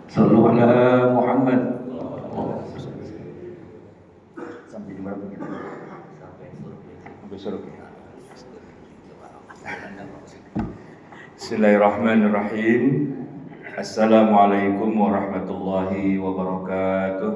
Sallu ala Muhammad. Sampai di berapa kita? Sampai suruh ya. Bismillahirrahmanirrahim. Assalamualaikum warahmatullahi wabarakatuh.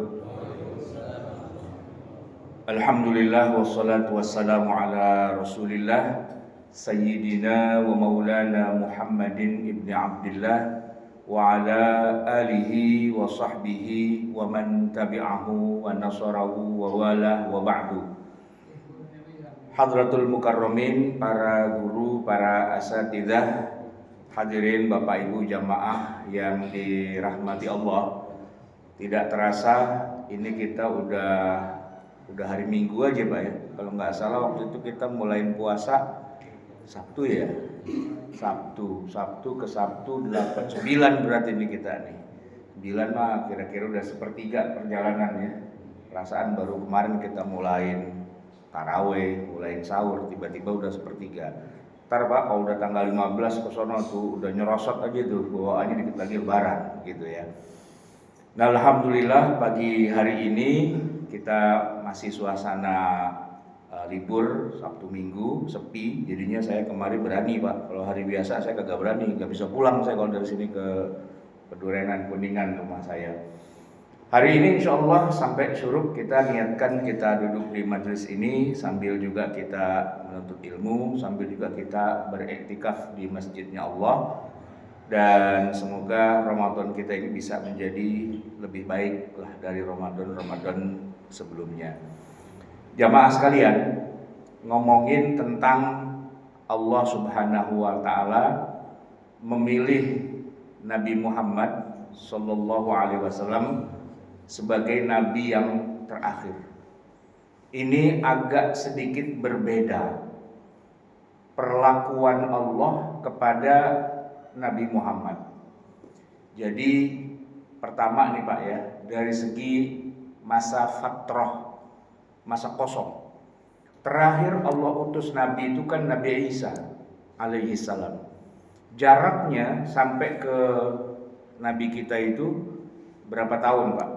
Alhamdulillah wassalatu wassalamu ala Rasulillah Sayyidina wa maulana Muhammadin ibni Abdillah wa ala alihi wa sahbihi wa man tabi'ahu wa nasarahu wa wala wa ba'du. Hadratul mukarramin, para guru, para asatidzah, hadirin Bapak Ibu jamaah yang dirahmati Allah. Tidak terasa ini kita udah hari Minggu aja Pak ya. Kalau nggak salah waktu itu kita mulain puasa Sabtu ya. Sabtu ke Sabtu 8, 9 berarti ini kita nih. 9 mah kira-kira udah sepertiga perjalanannya. Perasaan baru kemarin kita mulain taraweh, mulain sahur, tiba-tiba udah sepertiga. Ntar Pak kalau udah tanggal 15 ke sono tuh udah nyerosot aja tuh bawaannya dikit lagi lebaran gitu ya. Nah alhamdulillah pagi hari ini kita masih suasana libur Sabtu Minggu sepi, jadinya saya kemarin berani Pak. Kalau hari biasa saya kagak berani, nggak bisa pulang saya kalau dari sini ke Pedurenan Kuningan rumah saya. Hari ini insya Allah sampai syuruk kita niatkan kita duduk di majelis ini sambil juga kita menuntut ilmu, sambil juga kita beriktikaf di masjidnya Allah. Dan semoga Ramadan kita ini bisa menjadi lebih baik lah dari Ramadan sebelumnya. Jamaah sekalian, ngomongin tentang Allah Subhanahu wa taala memilih Nabi Muhammad sallallahu alaihi wasallam sebagai nabi yang terakhir. Ini agak sedikit berbeda perlakuan Allah kepada Nabi Muhammad. Jadi pertama nih Pak ya, dari segi masa fatrah, masa kosong. Terakhir Allah utus Nabi itu kan Nabi Isa alaihi salam. Jaraknya sampai ke Nabi kita itu berapa tahun Pak?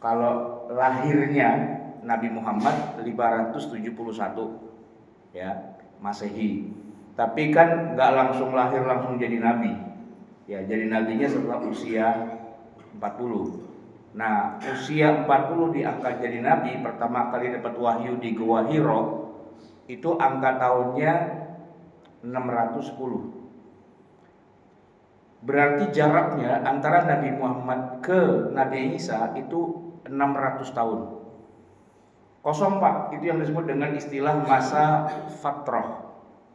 Kalau lahirnya Nabi Muhammad 571 ya Masehi. Tapi kan nggak langsung lahir langsung jadi Nabi. Ya jadi nabinya setelah usia 40. Nah, usia 40 diangkat jadi nabi, pertama kali dapat wahyu di Gua Hiro, itu angka tahunnya 610. Berarti jaraknya antara Nabi Muhammad ke Nabi Isa itu 600 tahun. Kosong Pak, itu yang disebut dengan istilah masa fatrah.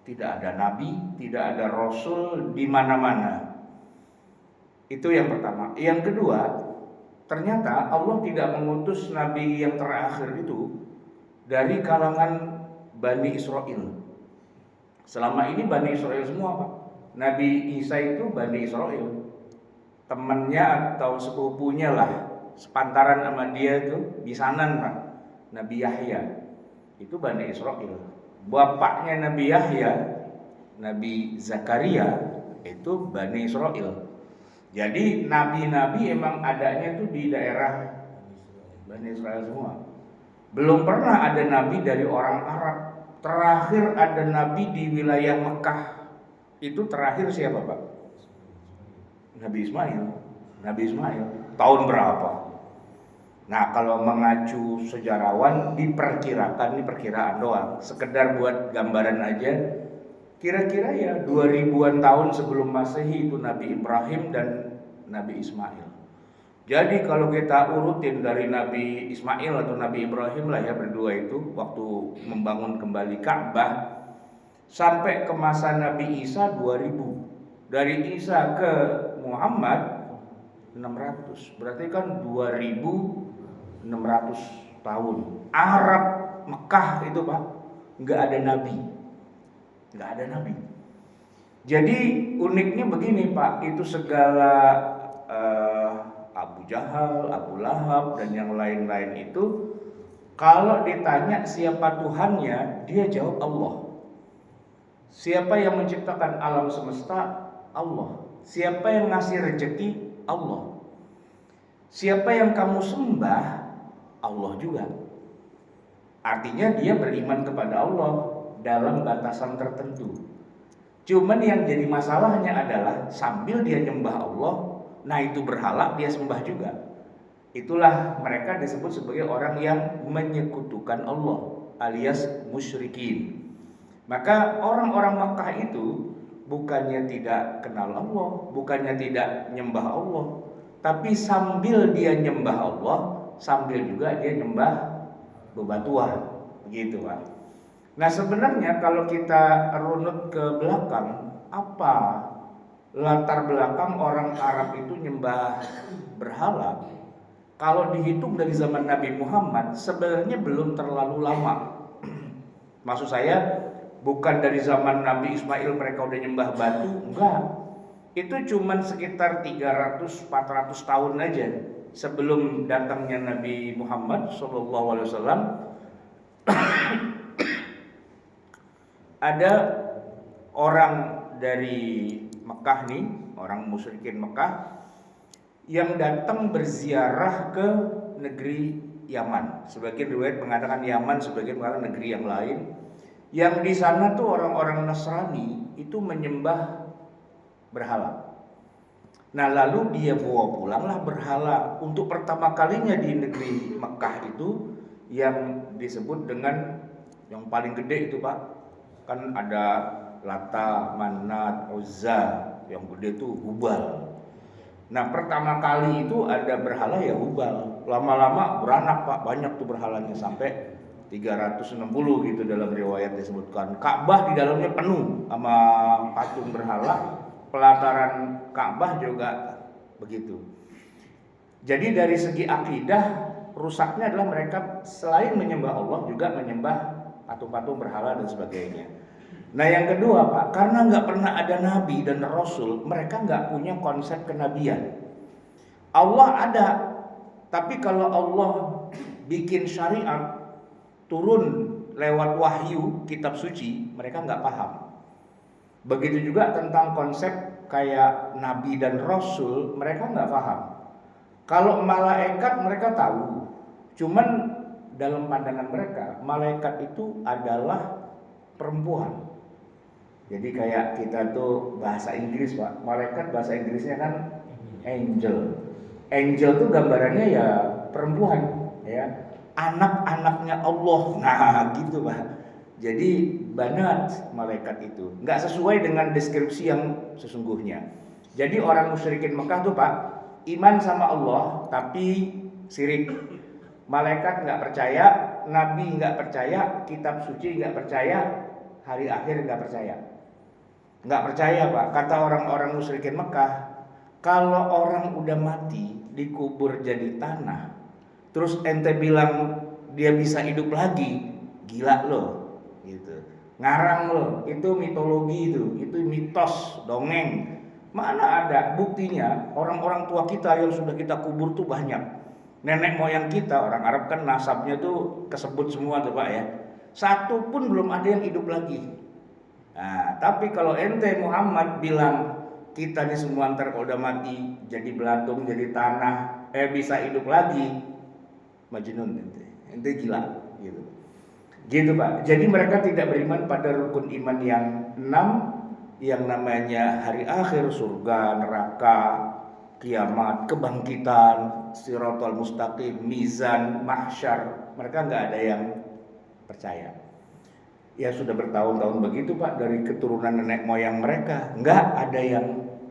Tidak ada nabi, tidak ada rasul di mana-mana. Itu yang pertama. Yang kedua, ternyata Allah tidak mengutus Nabi yang terakhir itu dari kalangan Bani Israel. Selama ini Bani Israel semua Pak. Nabi Isa itu Bani Israel. Temannya atau sepupunya lah, sepantaran sama dia itu bisanan Pak. Nabi Yahya itu Bani Israel. Bapaknya Nabi Yahya, Nabi Zakaria itu Bani Israel. Jadi nabi-nabi emang adanya itu di daerah Bani Israel semua. Belum pernah ada nabi dari orang Arab. Terakhir ada nabi di wilayah Mekah. Itu terakhir siapa Pak? Nabi Ismail. Nabi Ismail. Tahun berapa? Nah kalau mengacu sejarawan diperkirakan, ini perkiraan doang. Sekedar buat gambaran aja. Kira-kira ya 2000-an tahun sebelum Masehi itu Nabi Ibrahim dan Nabi Ismail. Jadi kalau kita urutin dari Nabi Ismail atau Nabi Ibrahim lah ya berdua itu waktu membangun kembali Ka'bah sampai ke masa Nabi Isa 2000. Dari Isa ke Muhammad 600. Berarti kan 2600 tahun. Arab Mekah itu Pak nggak ada nabi. Nggak ada nabi. Jadi uniknya begini Pak, itu segala Abu Jahal, Abu Lahab dan yang lain-lain itu kalau ditanya siapa Tuhannya, dia jawab Allah. Siapa yang menciptakan alam semesta? Allah. Siapa yang ngasih rezeki? Allah. Siapa yang kamu sembah, Allah juga. Artinya dia beriman kepada Allah dalam batasan tertentu. Cuman yang jadi masalahnya adalah sambil dia nyembah Allah, nah itu berhala dia sembah juga. Itulah mereka disebut sebagai orang yang menyekutukan Allah alias musyrikin. Maka orang-orang Makkah itu bukannya tidak kenal Allah, bukannya tidak nyembah Allah, tapi sambil dia nyembah Allah, sambil juga dia nyembah bebatuan, begitu Pak. Nah sebenarnya kalau kita runut ke belakang, apa latar belakang orang Arab itu nyembah berhala? Kalau dihitung dari zaman Nabi Muhammad, sebenarnya belum terlalu lama. Maksud saya, bukan dari zaman Nabi Ismail mereka udah nyembah batu, enggak. Itu cuman sekitar 300-400 tahun aja sebelum datangnya Nabi Muhammad SAW. Ada orang dari Mekah nih, orang musyrikin Mekah yang datang berziarah ke negeri Yaman. Sebagian riwayat mengatakan Yaman, sebagian mengatakan negeri yang lain. Yang di sana tuh orang-orang Nasrani itu menyembah berhala. Nah lalu dia bawa pulanglah berhala. Untuk pertama kalinya di negeri Mekah itu yang disebut dengan yang paling gede itu Pak, kan ada Lata, Manat, Uzza, yang gede itu Hubal. Nah pertama kali itu ada berhala ya Hubal. Lama-lama beranak Pak, banyak tuh berhalanya sampai 360 gitu dalam riwayat disebutkan. Ka'bah di dalamnya penuh sama patung berhala. Pelataran Ka'bah juga begitu. Jadi dari segi akidah rusaknya adalah mereka selain menyembah Allah juga menyembah patung-patung berhala dan sebagainya. Nah yang kedua Pak, karena nggak pernah ada nabi dan rasul, mereka nggak punya konsep kenabian. Allah ada, tapi kalau Allah bikin syariat turun lewat wahyu kitab suci, mereka nggak paham. Begitu juga tentang konsep kayak nabi dan rasul, mereka nggak paham. Kalau malaikat mereka tahu, cuman dalam pandangan mereka malaikat itu adalah perempuan. Jadi kayak kita tuh bahasa Inggris Pak, malaikat bahasa Inggrisnya kan angel. Angel tuh gambarannya ya perempuan, ya anak-anaknya Allah. Nah gitu Pak. Jadi banat malaikat itu, nggak sesuai dengan deskripsi yang sesungguhnya. Jadi orang musyrikin Mekah tuh Pak, iman sama Allah tapi syirik. Malaikat nggak percaya, nabi nggak percaya, kitab suci nggak percaya, hari akhir nggak percaya. Nggak percaya Pak, kata orang-orang musyrikin Mekah, kalau orang udah mati dikubur jadi tanah, terus ente bilang dia bisa hidup lagi, gila loh, gitu. Ngarang loh, itu mitologi itu mitos, dongeng. Mana ada buktinya? Orang-orang tua kita yang sudah kita kubur tuh banyak. Nenek moyang kita, orang Arab kan nasabnya tuh kesebut semua tuh Pak ya. Satu pun belum ada yang hidup lagi. Nah, tapi kalau ente Muhammad bilang kita di semua ntar kalau udah mati jadi belatung, jadi tanah, bisa hidup lagi, majnun ente gila, gitu. Gitu Pak. Jadi mereka tidak beriman pada rukun iman yang 6, yang namanya hari akhir, surga, neraka, kiamat, kebangkitan, siratal mustaqim, mizan, mahsyar. Mereka nggak ada yang percaya. Ya sudah bertahun-tahun begitu Pak, dari keturunan nenek moyang mereka nggak ada yang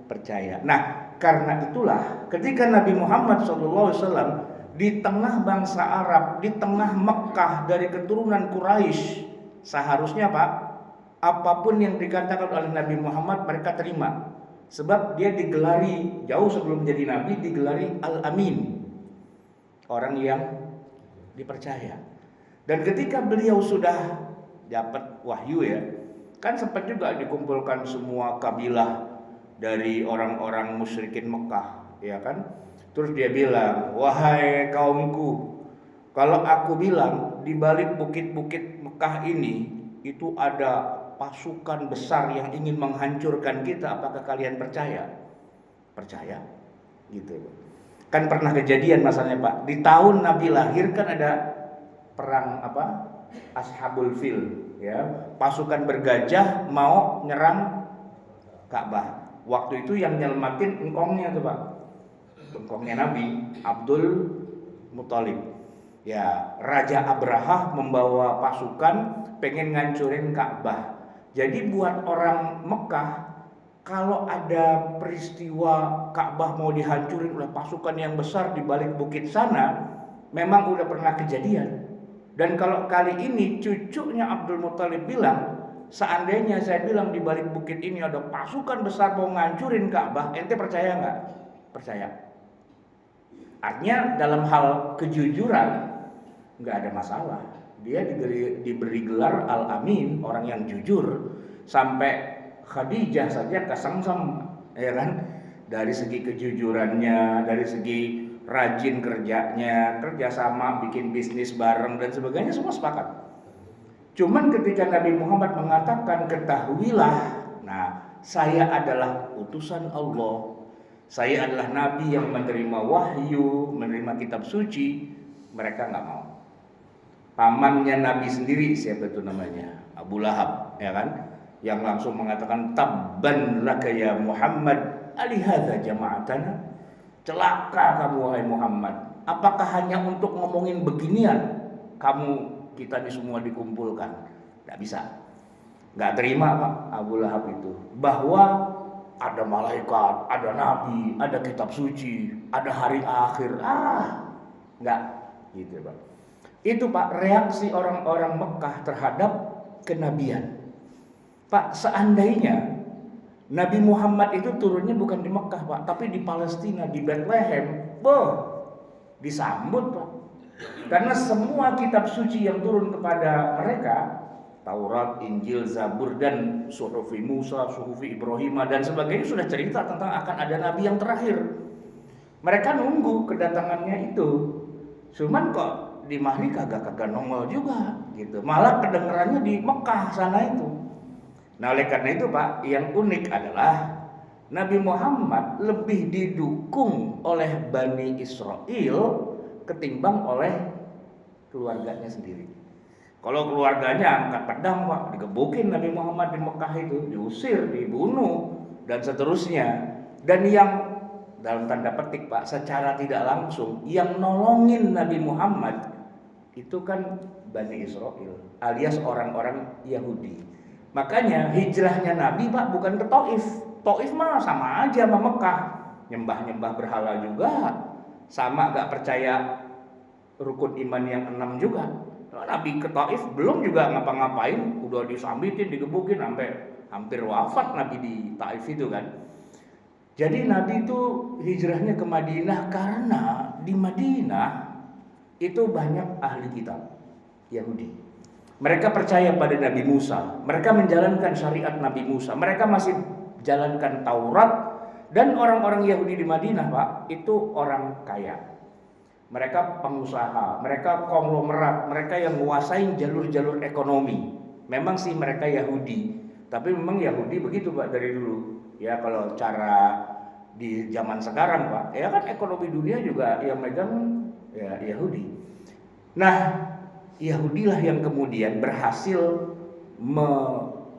percaya. Nah karena itulah ketika Nabi Muhammad SAW di tengah bangsa Arab, di tengah Mekah dari keturunan Quraisy, seharusnya Pak apapun yang dikatakan oleh Nabi Muhammad mereka terima. Sebab dia digelari jauh sebelum jadi Nabi, digelari Al-Amin, orang yang dipercaya. Dan ketika beliau sudah dapat wahyu ya, kan sempat juga dikumpulkan semua kabilah dari orang-orang musyrikin Mekah, ya kan? Terus dia bilang, wahai kaumku, kalau aku bilang di balik bukit-bukit Mekah ini itu ada pasukan besar yang ingin menghancurkan kita, apakah kalian percaya? Percaya? gitu. Kan pernah kejadian masalahnya Pak, di tahun Nabi lahir kan ada perang apa? Ashabul Fil, ya, pasukan bergajah mau nyerang Ka'bah. Waktu itu yang nyelamatin engkongnya tuh Pak, engkongnya Nabi Abdul Muthalib. Ya, Raja Abraha membawa pasukan pengen ngancurin Ka'bah. Jadi buat orang Mekah, kalau ada peristiwa Ka'bah mau dihancurin oleh pasukan yang besar di balik bukit sana, memang udah pernah kejadian. Dan kalau kali ini cucunya Abdul Muthalib bilang, seandainya saya bilang di balik bukit ini ada pasukan besar mau ngancurin Ka'bah, ente percaya nggak? Percaya. Artinya dalam hal kejujuran nggak ada masalah. Dia diberi gelar Al-Amin, orang yang jujur. Sampai Khadijah saja kesengsem, ya kan? Dari segi kejujurannya, dari segi rajin kerjanya, kerjasama, bikin bisnis bareng dan sebagainya, semua sepakat. Cuman ketika Nabi Muhammad mengatakan ketahuilah, nah saya adalah utusan Allah, saya adalah Nabi yang menerima wahyu, menerima kitab suci, mereka nggak mau. Pamannya Nabi sendiri, siapa itu namanya? Abu Lahab, ya kan? Yang langsung mengatakan tabban laka ya Muhammad alihadza jama'atana, celaka kamu wahai Muhammad, apakah hanya untuk ngomongin beginian kita ini semua dikumpulkan? Tidak bisa, nggak terima Pak Abu Lahab itu bahwa ada malaikat, ada nabi, ada kitab suci, ada hari akhir, nggak gitu Pak. Itu Pak reaksi orang-orang Mekah terhadap kenabian. Pak, seandainya Nabi Muhammad itu turunnya bukan di Mekah Pak, tapi di Palestina, di Bethlehem, disambut Pak. Karena semua kitab suci yang turun kepada mereka, Taurat, Injil, Zabur, dan Suhufi Musa, Suhufi Ibrahim, dan sebagainya sudah cerita tentang akan ada Nabi yang terakhir. Mereka nunggu kedatangannya itu. Cuman kok di Mahdi kagak nongol juga gitu. Malah kedengarannya di Mekah sana itu. Nah oleh karena itu Pak, yang unik adalah Nabi Muhammad lebih didukung oleh Bani Israel ketimbang oleh keluarganya sendiri. Kalau keluarganya angkat pedang Pak, digebukin Nabi Muhammad di Mekah itu, diusir, dibunuh, dan seterusnya. Dan yang dalam tanda petik Pak, secara tidak langsung yang nolongin Nabi Muhammad itu kan Bani Israel, alias orang-orang Yahudi. Makanya hijrahnya Nabi Pak bukan ke Taif. Taif mah sama aja sama Mekah, nyembah-nyembah berhala juga, sama gak percaya rukun iman yang 6 juga. Nabi ke Taif belum juga ngapa-ngapain, udah disambitin, digebukin sampai hampir wafat Nabi di Taif itu kan. Jadi Nabi itu hijrahnya ke Madinah karena di Madinah itu banyak ahli kitab Yahudi. Mereka percaya pada Nabi Musa, mereka menjalankan syariat Nabi Musa, mereka masih jalankan Taurat. Dan orang-orang Yahudi di Madinah Pak, itu orang kaya. Mereka pengusaha, mereka konglomerat, mereka yang menguasai jalur-jalur ekonomi. Memang sih mereka Yahudi, tapi memang Yahudi begitu Pak dari dulu. Ya kalau cara di zaman sekarang Pak, ya kan ekonomi dunia juga yang megang ya Yahudi. Nah, Yahudilah yang kemudian berhasil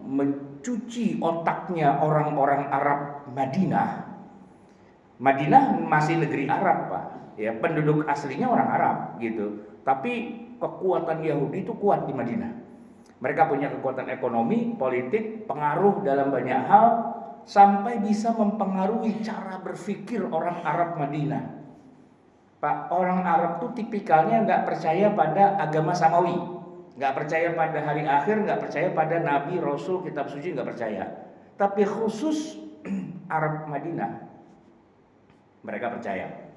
mencuci otaknya orang-orang Arab Madinah. Madinah masih negeri Arab Pak, ya penduduk aslinya orang Arab gitu. Tapi kekuatan Yahudi itu kuat di Madinah. Mereka punya kekuatan ekonomi, politik, pengaruh dalam banyak hal, sampai bisa mempengaruhi cara berpikir orang Arab Madinah. Pak, orang Arab tuh tipikalnya nggak percaya pada agama samawi, nggak percaya pada hari akhir, nggak percaya pada Nabi, Rasul, kitab suci, nggak percaya. Tapi khusus Arab Madinah, mereka percaya.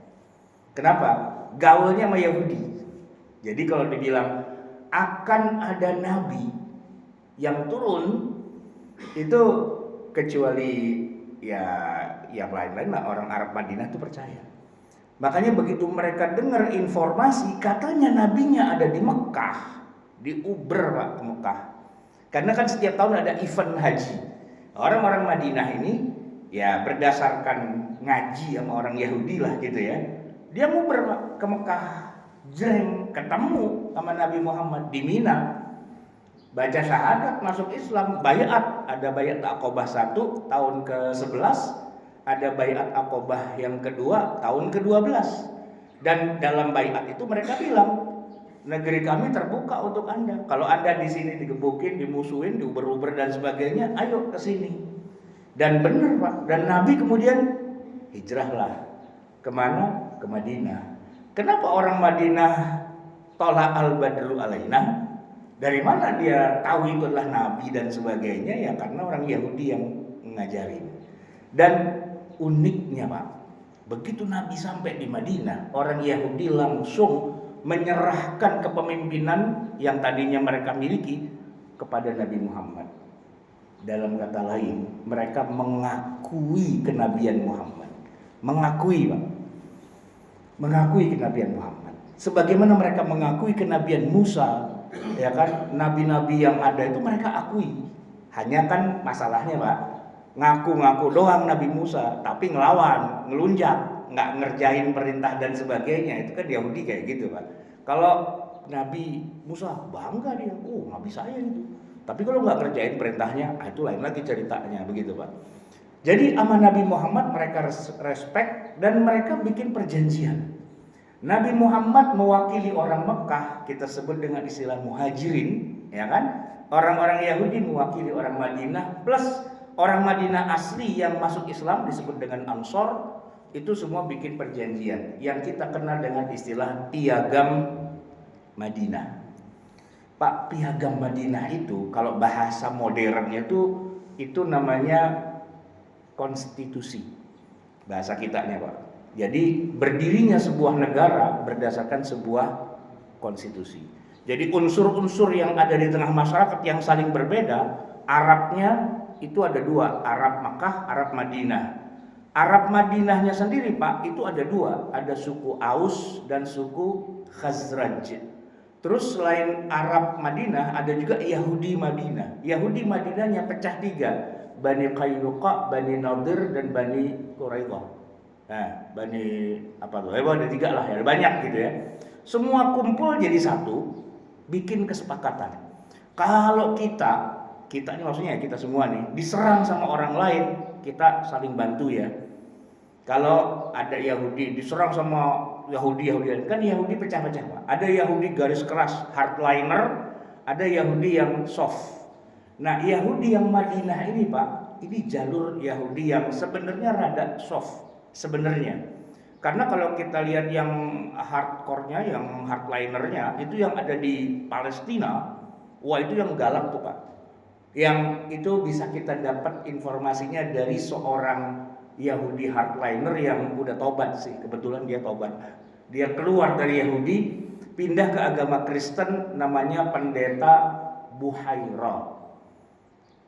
Kenapa? Gaulnya sama Yahudi. Jadi kalau dibilang akan ada Nabi yang turun, itu kecuali ya yang lain-lain lah, orang Arab Madinah itu percaya. Makanya begitu mereka dengar informasi katanya nabinya ada di Mekah, diuber Pak ke Mekah. Karena kan setiap tahun ada event haji. Orang-orang Madinah ini ya berdasarkan ngaji sama orang Yahudi lah gitu ya. Dia nguber Pak, ke Mekah, jreng, ketemu sama Nabi Muhammad di Mina. Baca syahadat, masuk Islam, bayat. Ada bayat Aqobah 1 tahun ke-11, ada bayat Aqobah yang kedua tahun ke-12. Dan dalam bayat itu mereka bilang, negeri kami terbuka untuk Anda. Kalau Anda di sini digebukin, dimusuhin, diuber-uber dan sebagainya, ayo ke sini. Dan benar Pak, dan Nabi kemudian hijrahlah. Kemana? Ke Madinah. Kenapa orang Madinah tolak al-badru alaina? Dari mana dia tahu itu adalah Nabi dan sebagainya? Ya karena orang Yahudi yang ngajarin. Dan uniknya Pak, begitu Nabi sampai di Madinah, orang Yahudi langsung menyerahkan kepemimpinan yang tadinya mereka miliki kepada Nabi Muhammad. Dalam kata lain, mereka mengakui kenabian Muhammad. Mengakui Pak. Mengakui kenabian Muhammad. Sebagaimana mereka mengakui kenabian Musa, ya kan, nabi-nabi yang ada itu mereka akui. Hanya kan masalahnya Pak, ngaku-ngaku doang Nabi Musa, tapi ngelawan, ngelunjak, nggak ngerjain perintah dan sebagainya. Itu kan Yahudi kayak gitu Pak. Kalau Nabi Musa bangga dia, oh Nabi saya itu. Tapi kalau nggak kerjain perintahnya, itu lain lagi ceritanya, begitu Pak. Jadi sama Nabi Muhammad mereka respect dan mereka bikin perjanjian. Nabi Muhammad mewakili orang Mekah, kita sebut dengan istilah muhajirin, ya kan? Orang-orang Yahudi mewakili orang Madinah, plus orang Madinah asli yang masuk Islam disebut dengan Ansor. Itu semua bikin perjanjian yang kita kenal dengan istilah piagam Madinah. Pak, piagam Madinah itu kalau bahasa modernnya itu namanya konstitusi. Bahasa kitanya Pak. Jadi berdirinya sebuah negara berdasarkan sebuah konstitusi. Jadi unsur-unsur yang ada di tengah masyarakat yang saling berbeda, Arabnya itu ada dua, Arab Makkah, Arab Madinah. Arab Madinahnya sendiri Pak, itu ada dua, ada suku Aus dan suku Khazraj. Terus selain Arab Madinah ada juga Yahudi Madinah. Yahudi Madinahnya pecah tiga, Bani Qainuqa, Bani Nadir dan Bani Quraidah. Nah, Bani apa tuh? Ada tiga lah ya, banyak gitu ya. Semua kumpul jadi satu, bikin kesepakatan. Kalau kita ini maksudnya kita semua nih diserang sama orang lain, kita saling bantu ya. Kalau ada Yahudi diserang sama Yahudi kan Yahudi pecah-pecah Pak. Ada Yahudi garis keras hardliner, ada Yahudi yang soft. Nah Yahudi yang Madinah ini Pak, ini jalur Yahudi yang sebenarnya rada soft sebenarnya. Karena kalau kita lihat yang hardcore-nya, yang hardlinernya itu yang ada di Palestina, wah itu yang galak tuh Pak. Yang itu bisa kita dapat informasinya dari seorang Yahudi hardliner yang udah tobat sih, kebetulan dia tobat. Dia keluar dari Yahudi, pindah ke agama Kristen, namanya pendeta Buhairah.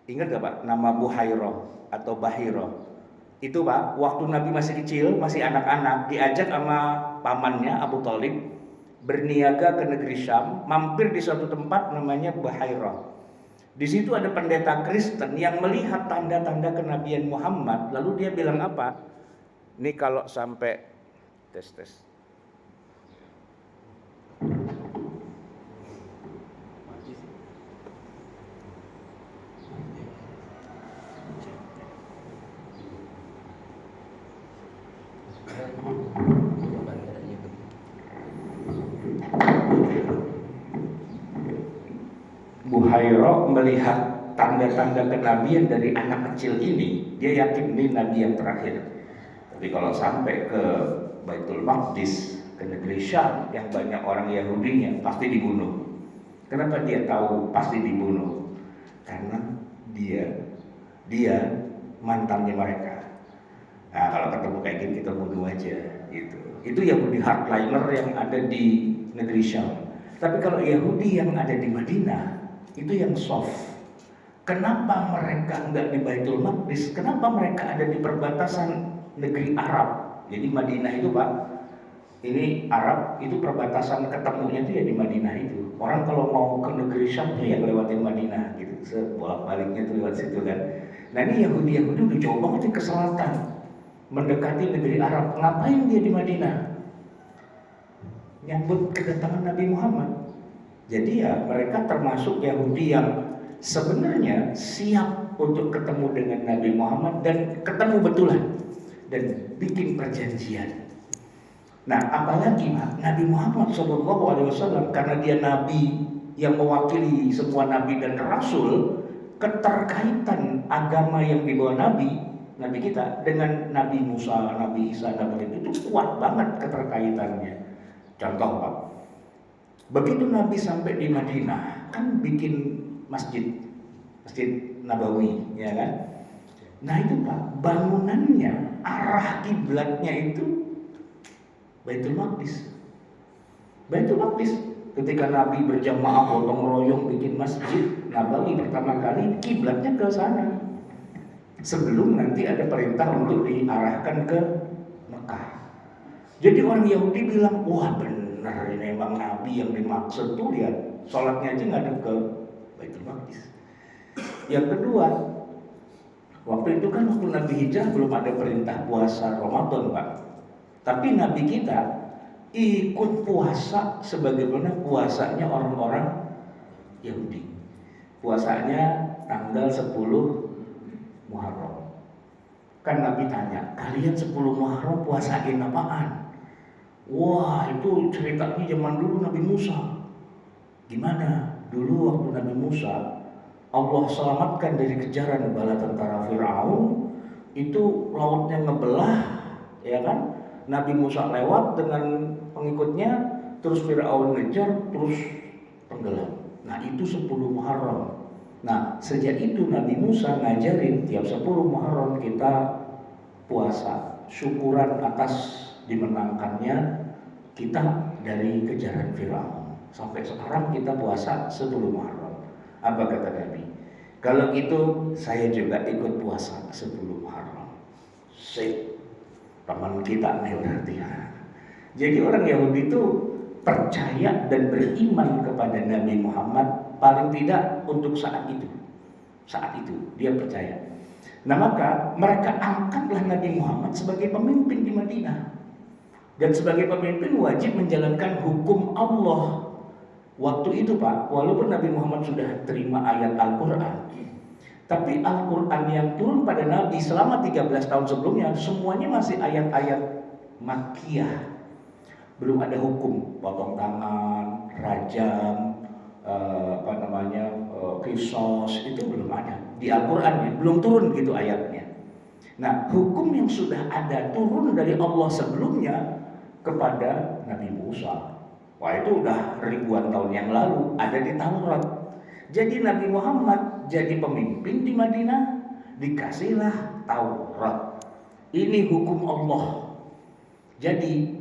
Ingat gak Pak nama Buhairah atau Bahirah? Itu Pak, waktu Nabi masih kecil, masih anak-anak, diajak sama pamannya Abu Thalib berniaga ke negeri Syam, mampir di suatu tempat namanya Buhairah. Di situ ada pendeta Kristen yang melihat tanda-tanda kenabian Muhammad, lalu dia bilang apa? Ini kalau sampai tes. Buhairah melihat tanda-tanda kenabian dari anak kecil ini, dia yakin ini nabi yang terakhir. Tapi kalau sampai ke Baitul Maqdis, ke negeri Syam yang banyak orang Yahudinya, pasti dibunuh. Kenapa dia tahu pasti dibunuh? Karena dia mantannya mereka. Nah kalau ketemu kayak gini kita bunuh aja gitu. Itu Yahudi hardliner yang ada di negeri Syam. Tapi kalau Yahudi yang ada di Madinah itu yang soft. Kenapa mereka enggak di Baitul Maqdis? Kenapa mereka ada di perbatasan negeri Arab? Jadi Madinah itu Pak, ini Arab itu perbatasan ketemunya itu ya di Madinah itu. Orang kalau mau ke negeri Syam ya lewatin Madinah gitu. Sebolak-baliknya tuh lewat situ kan. Nah ini Yahudi udah jauh banget ke selatan. mendekati negeri Arab. Ngapain dia di Madinah? Nyambut kedatangan Nabi Muhammad. Jadi ya mereka termasuk Yahudi yang sebenarnya siap untuk ketemu dengan Nabi Muhammad dan ketemu betulan dan bikin perjanjian. Nah, apalagi Nabi Muhammad SAW karena dia Nabi yang mewakili semua Nabi dan Rasul, keterkaitan agama yang dibawa Nabi kita dengan Nabi Musa, Nabi Isa, Nabi itu kuat banget keterkaitannya. Contoh Pak, begitu Nabi sampai di Madinah, kan bikin masjid Nabawi, ya kan? Nah itu Pak, bangunannya, arah kiblatnya itu Baitul Maqdis. Baitul Maqdis. Ketika Nabi berjamaah gotong royong bikin masjid Nabawi pertama kali, kiblatnya ke sana. Sebelum nanti ada perintah untuk diarahkan ke Mekah. Jadi orang Yahudi bilang, wah benar ini memang Nabi yang dimaksud tuh, lihat sholatnya aja nggak ada ke Baitul Maqdis. Yang kedua, waktu itu kan waktu Nabi hijrah belum ada perintah puasa Ramadan Pak. Tapi Nabi kita ikut puasa sebagaimana puasanya orang-orang Yahudi. Puasanya tanggal 10 Muharram. Kan Nabi tanya, kalian 10 Muharram puasain apaan? Wah itu ceritanya zaman dulu Nabi Musa. Gimana? Dulu waktu Nabi Musa Allah selamatkan dari kejaran bala tentara Firaun, itu lautnya ngebelah, ya kan? Nabi Musa lewat dengan pengikutnya, terus Firaun ngejar, terus tenggelam. Nah itu 10 Muharram. Nah sejak itu Nabi Musa ngajarin tiap 10 Muharram kita puasa, syukuran atas dimenangkannya kita dari kejaran Firaun. Sampai sekarang kita puasa 10 Muharram. Apa kata Nabi? Kalau gitu saya juga ikut puasa 10 Muharram. Sip, teman kita nih berarti ya. Jadi orang Yahudi itu percaya dan beriman kepada Nabi Muhammad paling tidak untuk saat itu. Saat itu dia percaya. Nah maka mereka angkatlah Nabi Muhammad sebagai pemimpin di Madinah. Dan sebagai pemimpin wajib menjalankan hukum Allah. Waktu itu Pak, walaupun Nabi Muhammad sudah terima ayat Al-Quran, tapi Al-Quran yang turun pada Nabi selama 13 tahun sebelumnya semuanya masih ayat-ayat Makkiyah. Belum ada hukum potong tangan, rajam, kisos, itu belum ada di Al-Qurannya, belum turun gitu ayatnya. Nah hukum yang sudah ada turun dari Allah sebelumnya kepada Nabi Musa. Wah itu udah ribuan tahun yang lalu, ada di Taurat. Jadi Nabi Muhammad jadi pemimpin di Madinah, dikasihlah Taurat. Ini hukum Allah. Jadi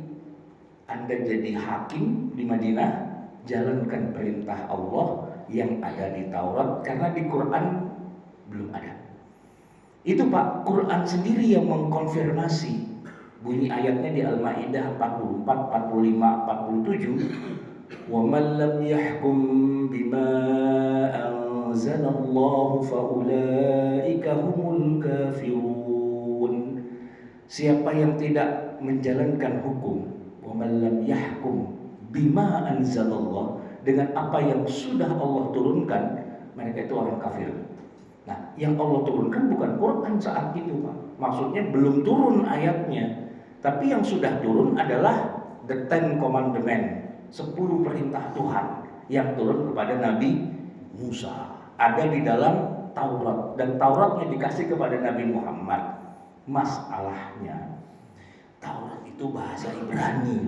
Anda jadi hakim di Madinah, jalankan perintah Allah yang ada di Taurat, karena di Quran belum ada. Itu Pak, Quran sendiri yang mengkonfirmasi. Bunyi ayatnya di Al-Maidah 44, 45, 47. Wa man lam yahkum bima anzalallahu fa ulaika humul kafirun. Siapa yang tidak menjalankan hukum, wa man lam yahkum bima anzalallah, dengan apa yang sudah Allah turunkan, mereka itu orang kafir. Nah, yang Allah turunkan bukan Quran saat itu, Pak. Maksudnya belum turun ayatnya. Tapi yang sudah turun adalah the Ten Commandment, 10 perintah Tuhan yang turun kepada Nabi Musa. Ada di dalam Taurat, dan Tauratnya dikasih kepada Nabi Muhammad. Masalahnya Taurat itu bahasa Ibrani,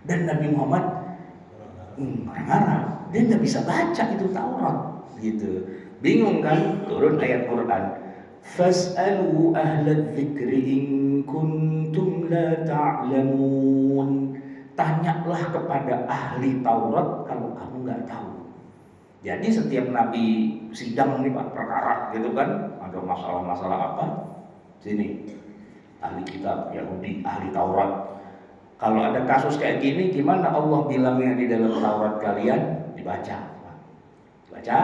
dan Nabi Muhammad orang Arab, dia nggak bisa baca itu Taurat, gitu. Bingung kan? Turun ayat Quran. Fas'alu ahla dzikri in kuntum la ta'lamun. Tanyalah kepada ahli Taurat kalau kamu nggak tahu. Jadi setiap Nabi sidang nih Pak, perkara gitu kan, ada masalah-masalah apa, sini ahli kitab Yahudi, ahli Taurat. Kalau ada kasus kayak gini, gimana Allah bilangnya di dalam Taurat kalian? Dibaca. Baca.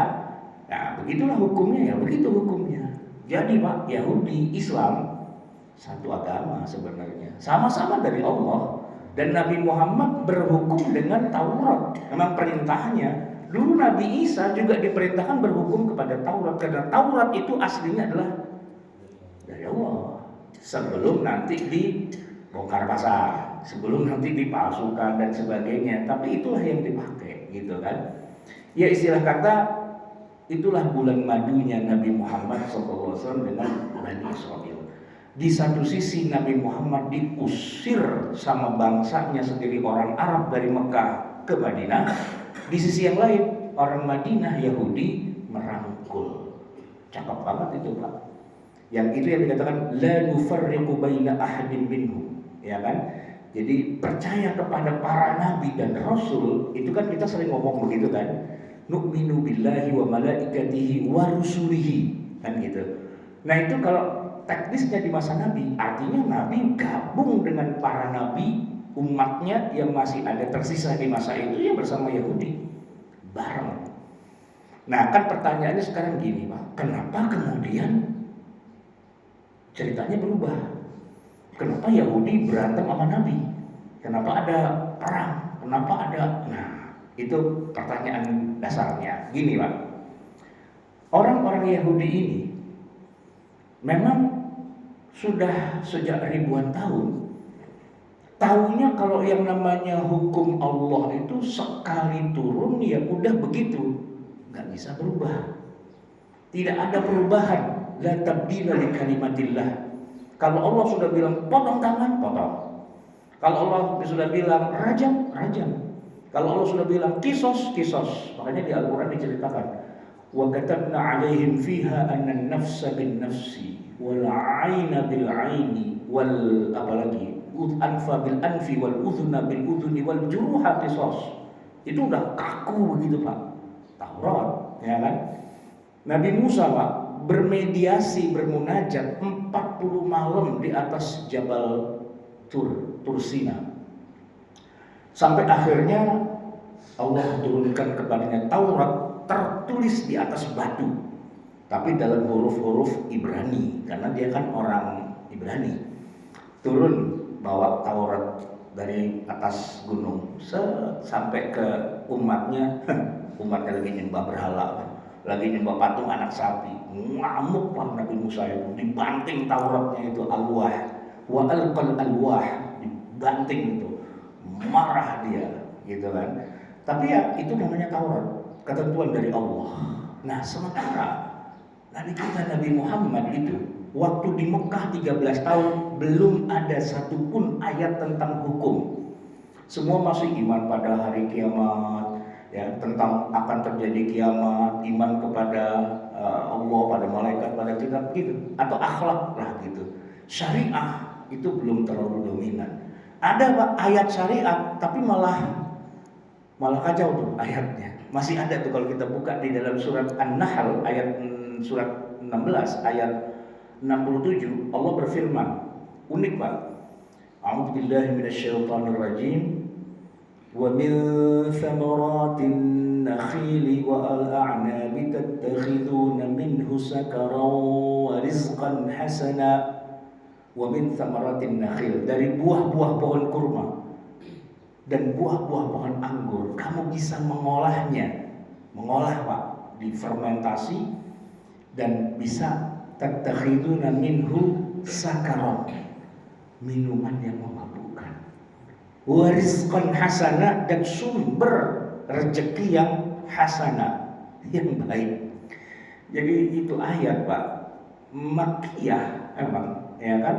Nah begitulah hukumnya ya, begitu hukumnya. Jadi Pak, Yahudi, Islam satu agama sebenarnya, sama-sama dari Allah. Dan Nabi Muhammad berhukum dengan Taurat. Memang perintahnya. Dulu Nabi Isa juga diperintahkan berhukum kepada Taurat, karena Taurat itu aslinya adalah dari Allah. Sebelum nanti dibongkar pasang, sebelum nanti dipalsukan dan sebagainya. Tapi itulah yang dipakai, gitu kan? Ya istilah kata, itulah bulan madunya Nabi Muhammad SAW dengan Bani Israel. Di satu sisi Nabi Muhammad diusir sama bangsanya sendiri, orang Arab, dari Mekah ke Madinah. Di sisi yang lain orang Madinah Yahudi merangkul. Cakep banget itu Pak. Yang itu yang dikatakan la nufarriqu baina ahadin minhum, ya kan? Jadi percaya kepada para nabi dan rasul itu kan kita sering ngomong begitu kan. Nu'minu billahi wa malaikatihi wa rusulihi, kan gitu. Nah itu kalau teknisnya di masa Nabi, artinya Nabi gabung dengan para nabi, umatnya yang masih ada tersisa di masa itu ya bersama Yahudi bareng. Nah kan pertanyaannya sekarang gini Pak, kenapa kemudian ceritanya berubah? Kenapa Yahudi berantem sama Nabi? Kenapa ada perang? Kenapa ada? Nah itu pertanyaan dasarnya. Gini Pak, orang-orang Yahudi ini memang sudah sejak ribuan tahun tahunya kalau yang namanya hukum Allah itu sekali turun ya udah begitu, nggak bisa berubah, tidak ada perubahan. La tabdila li kalimatillah. Kalau Allah sudah bilang potong tangan, potong. Kalau Allah sudah bilang rajam, rajam. Kalau Allah sudah bilang kisos, kisos. Makanya di Al-Quran diceritakan wa katabna alaihim fiha anna an-nafsa bin nafsi wal 'aina bil 'aini wal apalagi anfa bil anfi wal udhuna bil udhuni wal juruha qisas. Itu udah kaku begitu Pak. Taurat, ya kan? Nabi Musa Pak bermediasi, bermunajat 40 malam di atas Jabal Tursina. Sampai akhirnya Allah turunkan kepadanya Taurat tertulis di atas batu, tapi dalam huruf-huruf Ibrani, karena dia kan orang Ibrani. Turun bawa Taurat dari atas gunung sampai ke umatnya. Umatnya lagi nyembah berhala, lagi nyembah patung anak sapi. Ngamuk Pak Nabi Musa itu, dibanting Tauratnya itu, alwah wa alqal alwah, dibanting itu, marah dia, gitu kan. Tapi ya itu namanya Taurat, ketentuan dari Allah. Nah sementara Nabi kita Nabi Muhammad itu waktu di Mekah 13 tahun belum ada satupun ayat tentang hukum. Semua masih iman pada hari kiamat, ya, tentang akan terjadi kiamat, iman kepada Allah, pada malaikat, pada kitab gitu, atau akhlak lah gitu. Syariah itu belum terlalu dominan. Ada Pak ayat syariat, tapi malah kacau tuh ayatnya. Masih ada tuh kalau kita buka di dalam surat An-Nahl ayat surat 16 ayat 67, Allah berfirman, unik Pak. A'udzubillahi minasyaitonirrajim. Wa min thamaratin nakhili wal a'nabi tattakhiduna minhu sakaran wa rizqan hasana. Wa min thamaratin nakhil, dari buah-buah pohon kurma dan buah-buah pohon anggur kamu bisa mengolahnya. Mengolah Pak, difermentasi dan bisa tattakhiduna minhu sakaran, minuman yang memabukkan, wa rizqan hasana, dan sumber rezeki yang hasana, yang baik. Jadi itu ayat Pak Makkiyah emang, ya kan?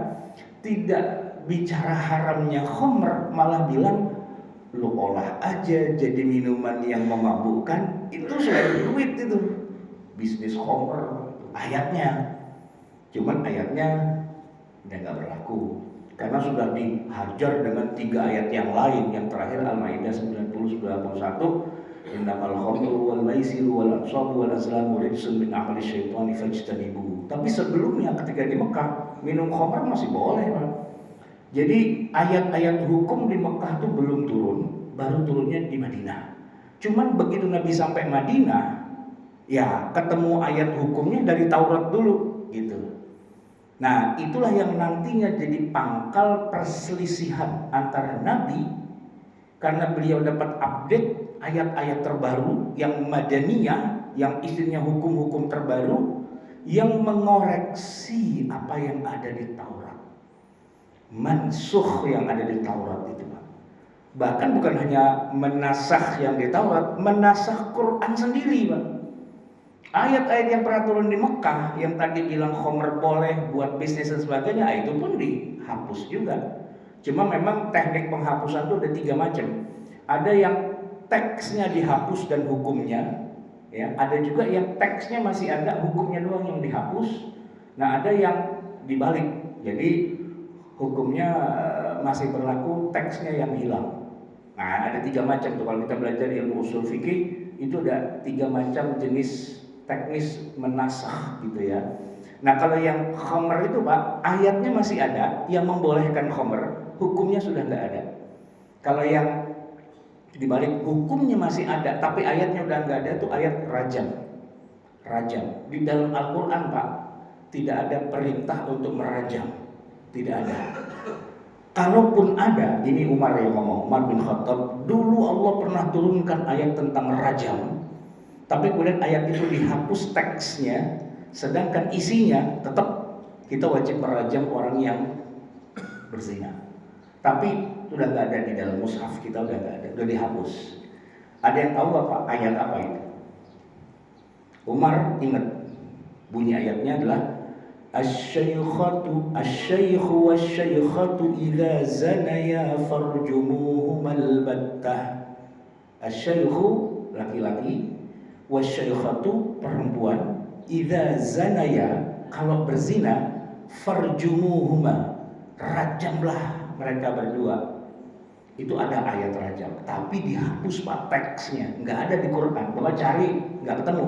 Tidak bicara haramnya khamr, malah bilang lu olah aja jadi minuman yang memabukkan, itu sudah duit itu, bisnis khamr ayatnya. Cuman ayatnya udah nggak berlaku karena sudah dihajar dengan 3 ayat yang lain. Yang terakhir Al-Maidah 90-91, innamal khamru wal maisiru wal ansabu wal azlamu rijsun min amali syaitani fajtanibuhu. Tapi sebelumnya ketika di Mekah minum khamr masih boleh Pak. Jadi ayat-ayat hukum di Mekah itu belum turun, baru turunnya di Madinah. Cuman begitu Nabi sampai Madinah, ya ketemu ayat hukumnya dari Taurat dulu gitu. Nah, itulah yang nantinya jadi pangkal perselisihan antara Nabi karena beliau dapat update ayat-ayat terbaru yang madaniyah, yang isinya hukum-hukum terbaru yang mengoreksi apa yang ada di Taurat. Mansukh yang ada di Taurat itu, Pak. Bahkan bukan hanya menasakh yang di Taurat, menasakh Quran sendiri, Pak. Ayat-ayat yang pernah turun di Mekah yang tadi bilang khomer boleh buat bisnis dan sebagainya, itu pun dihapus juga. Cuma memang teknik penghapusan itu ada 3 macam. Ada yang teksnya dihapus dan hukumnya, ya. Ada juga yang teksnya masih ada, hukumnya doang yang dihapus. Nah, ada yang dibalik. Jadi hukumnya masih berlaku, teksnya yang hilang. Nah, ada 3 macam tuh kalau kita belajar ilmu usul fikih, itu ada 3 macam jenis teknis menasakh gitu ya. Nah, kalau yang khamr itu, Pak, ayatnya masih ada yang membolehkan khamr, hukumnya sudah nggak ada. Kalau yang dibalik, hukumnya masih ada tapi ayatnya udah nggak ada, tuh ayat rajam. Rajam di dalam Al-Quran, Pak, tidak ada perintah untuk merajam, tidak ada. Kalaupun ada, ini Umar yang ngomong, Umar bin Khattab, dulu Allah pernah turunkan ayat tentang rajam, tapi kemudian ayat itu dihapus teksnya, sedangkan isinya tetap kita wajib merajam orang yang berzina. Tapi sudah nggak ada di dalam mushaf kita, udah nggak ada, udah dihapus. Ada yang tahu apa ayat apa itu? Umar ingat, bunyi ayatnya adalah asy-syaykhu wasy-syaykhatu idza zanaya farjumuhumal battah. Asy-syaykhu laki-laki, wasyaykhatu perempuan, idza zanaya kalau berzina, farjumuhuma rajamlah mereka berdua. Itu ada ayat rajam, tapi dihapus, Pak, teksnya, nggak ada di Quran. Coba cari, nggak ketemu.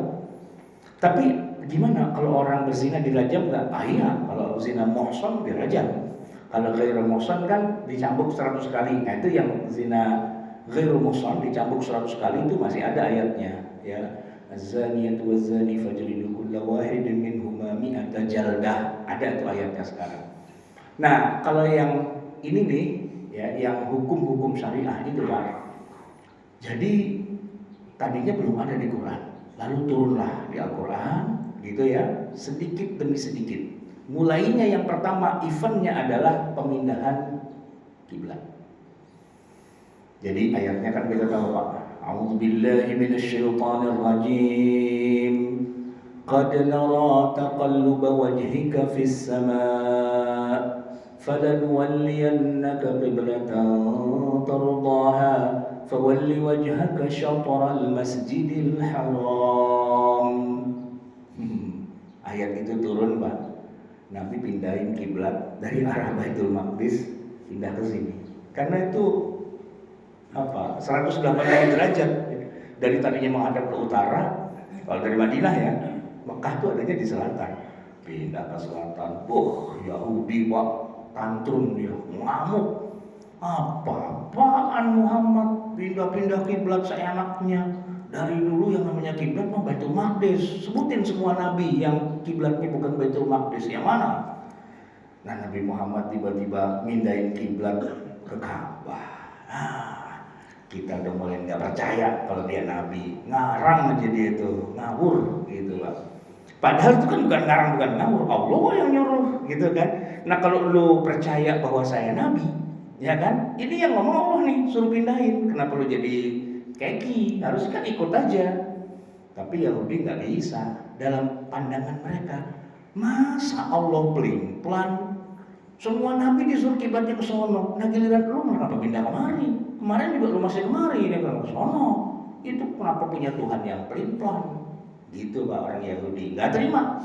Tapi gimana kalau orang berzina dirajam nggak? Iya, kalau zina muhsan dirajam. Kalau ghairu muhsan kan dicambuk 100 kali. Nah, itu yang zina ghairu muhsan dicambuk 100 kali itu masih ada ayatnya, ya. Az-zaniyatu waz-zani fajlidu kulla wahidin minhuma mi'ata jaldah. Ada tuh ayatnya sekarang. Nah, kalau yang ini nih, ya, yang hukum-hukum syariah itu, Pak. Jadi tadinya belum ada di Quran, lalu turunlah di Al-Quran, gitu ya, sedikit demi sedikit. Mulainya yang pertama eventnya adalah pemindahan kiblat. Jadi ayatnya kan kita tahu, Pak. A'udzu billahi minasyaitonir rajim. Qad nara taqalluba wajhika fis sama' falanuwalliyannaka qiblatan tardaha fawalli wajhaka syatral masjidil haram. Ayat itu turun, Pak. Nabi pindahin kiblat dari arah Baitul Maqdis pindah ke sini. Karena itu 180 derajat. Dari tadinya menghadap ke utara, kalau dari Madinah ya, Mekah itu adanya di selatan. Pindah ke selatan. Yahudi, Pak, tantrum dia, ngamuk. Apa-apaan Muhammad pindah-pindah kiblat seenaknya? Dari dulu yang namanya kiblat mah Baitul Maqdis. Sebutin semua nabi yang kiblatnya bukan Baitul Maqdis, yang mana? Nah, Nabi Muhammad tiba-tiba mindahin kiblat ke Ka'bah. Kita udah mulai nggak percaya kalau dia nabi, ngarang aja dia itu, ngawur gitu, Pak. Padahal itu kan bukan ngarang, bukan ngawur, Allah yang nyuruh gitu kan. Nah, kalau lu percaya bahwa saya nabi, ya kan, ini yang ngomong Allah nih, suruh pindahin. Kenapa lu jadi keki? Harus kan ikut aja. Tapi Yahudi nggak bisa. Dalam pandangan mereka, masa Allah pelin-pelan, semua nabi disuruh kiblatnya ke sono. Nah, giliran lu kenapa pindah kemari? Kemarin juga lu masih kemari, dia bilang ke sono. Itu kenapa punya Tuhan yang pelin-pelan? Gitu, Pak, orang Yahudi nggak terima.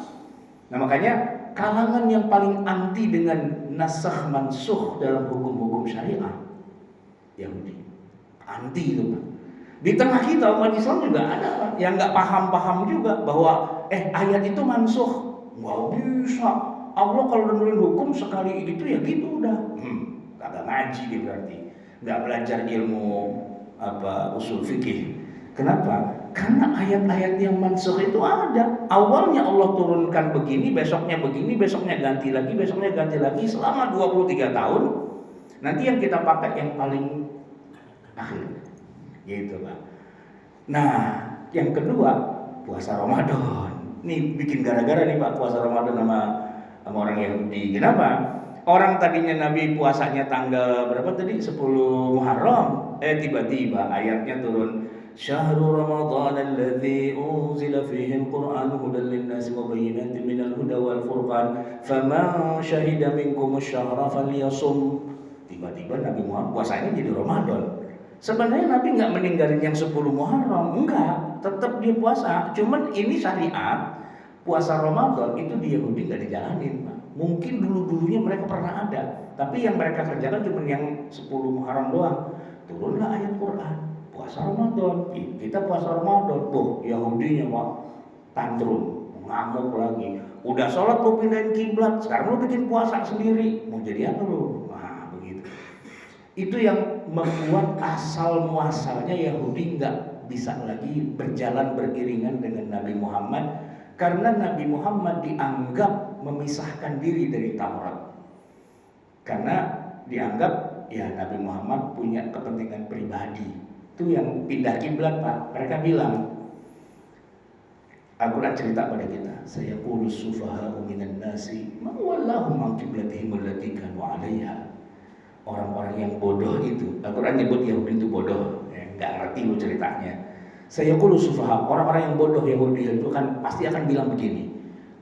Nah, makanya kalangan yang paling anti dengan nasakh mansukh dalam hukum-hukum syariah, Yahudi. Anti itu, Pak. Di tengah kita umat Islam juga ada, Pak, yang nggak paham-paham juga bahwa ayat itu mansukh. Nggak bisa. Allah kalau nurunin hukum sekali gitu ya gitu udah. Kagak ngaji dia berarti. Nggak belajar ilmu usul fikih. Kenapa? Karena ayat-ayat yang mansukh itu ada. Awalnya Allah turunkan begini, besoknya ganti lagi, besoknya ganti lagi selama 23 tahun. Nanti yang kita pakai yang paling akhir. Gitu, Pak. Nah, yang kedua, puasa Ramadan. Nih bikin gara-gara nih Pak, puasa Ramadan sama orang Yahudi. Kenapa? Orang tadinya Nabi puasanya tanggal berapa tadi? 10 Muharram. Tiba-tiba ayatnya turun. Syahrul Ramadan alladzi unzila fihi al-Qur'an hudan lin-nasi wa bayyinatin minal huda wal furqan. Faman syahida minkum asy-syahra falyasum. Tiba-tiba Nabi Muhammad puasanya jadi Ramadan. Sebenarnya Nabi nggak meninggalin yang 10 Muharram, enggak, tetap dia puasa. Cuman ini syariat puasa Ramadan itu di Yahudi nggak dijalanin, Pak. Mungkin dulu-dulunya mereka pernah ada, tapi yang mereka kerjakan cuma yang 10 Muharram doang. Turunlah ayat Quran, puasa Ramadan, kita puasa Ramadan. Tuh Yahudinya Pak tantrum, ngamuk lagi. Udah sholat lu pindahin kiblat, sekarang lu bikin puasa sendiri. Mau jadi apa lu? Nah begitu. Itu yang membuat asal muasalnya Yahudi nggak bisa lagi berjalan beriringan dengan Nabi Muhammad. Karena Nabi Muhammad dianggap memisahkan diri dari Taurat. Karena dianggap ya Nabi Muhammad punya kepentingan pribadi. Itu yang pindah kiblat Pak. Mereka bilang, Al-Quran cerita pada kita, saya qulu sufaha'u minan nasi ma wallahum an qiblatihim allati kanu 'alaiha. Orang-orang yang bodoh itu, Al-Quran nyebut Yahudi itu bodoh, nggak ngerti lu ceritanya. Saya qulu sufaha, orang-orang yang bodoh Yahudi itu kan pasti akan bilang begini,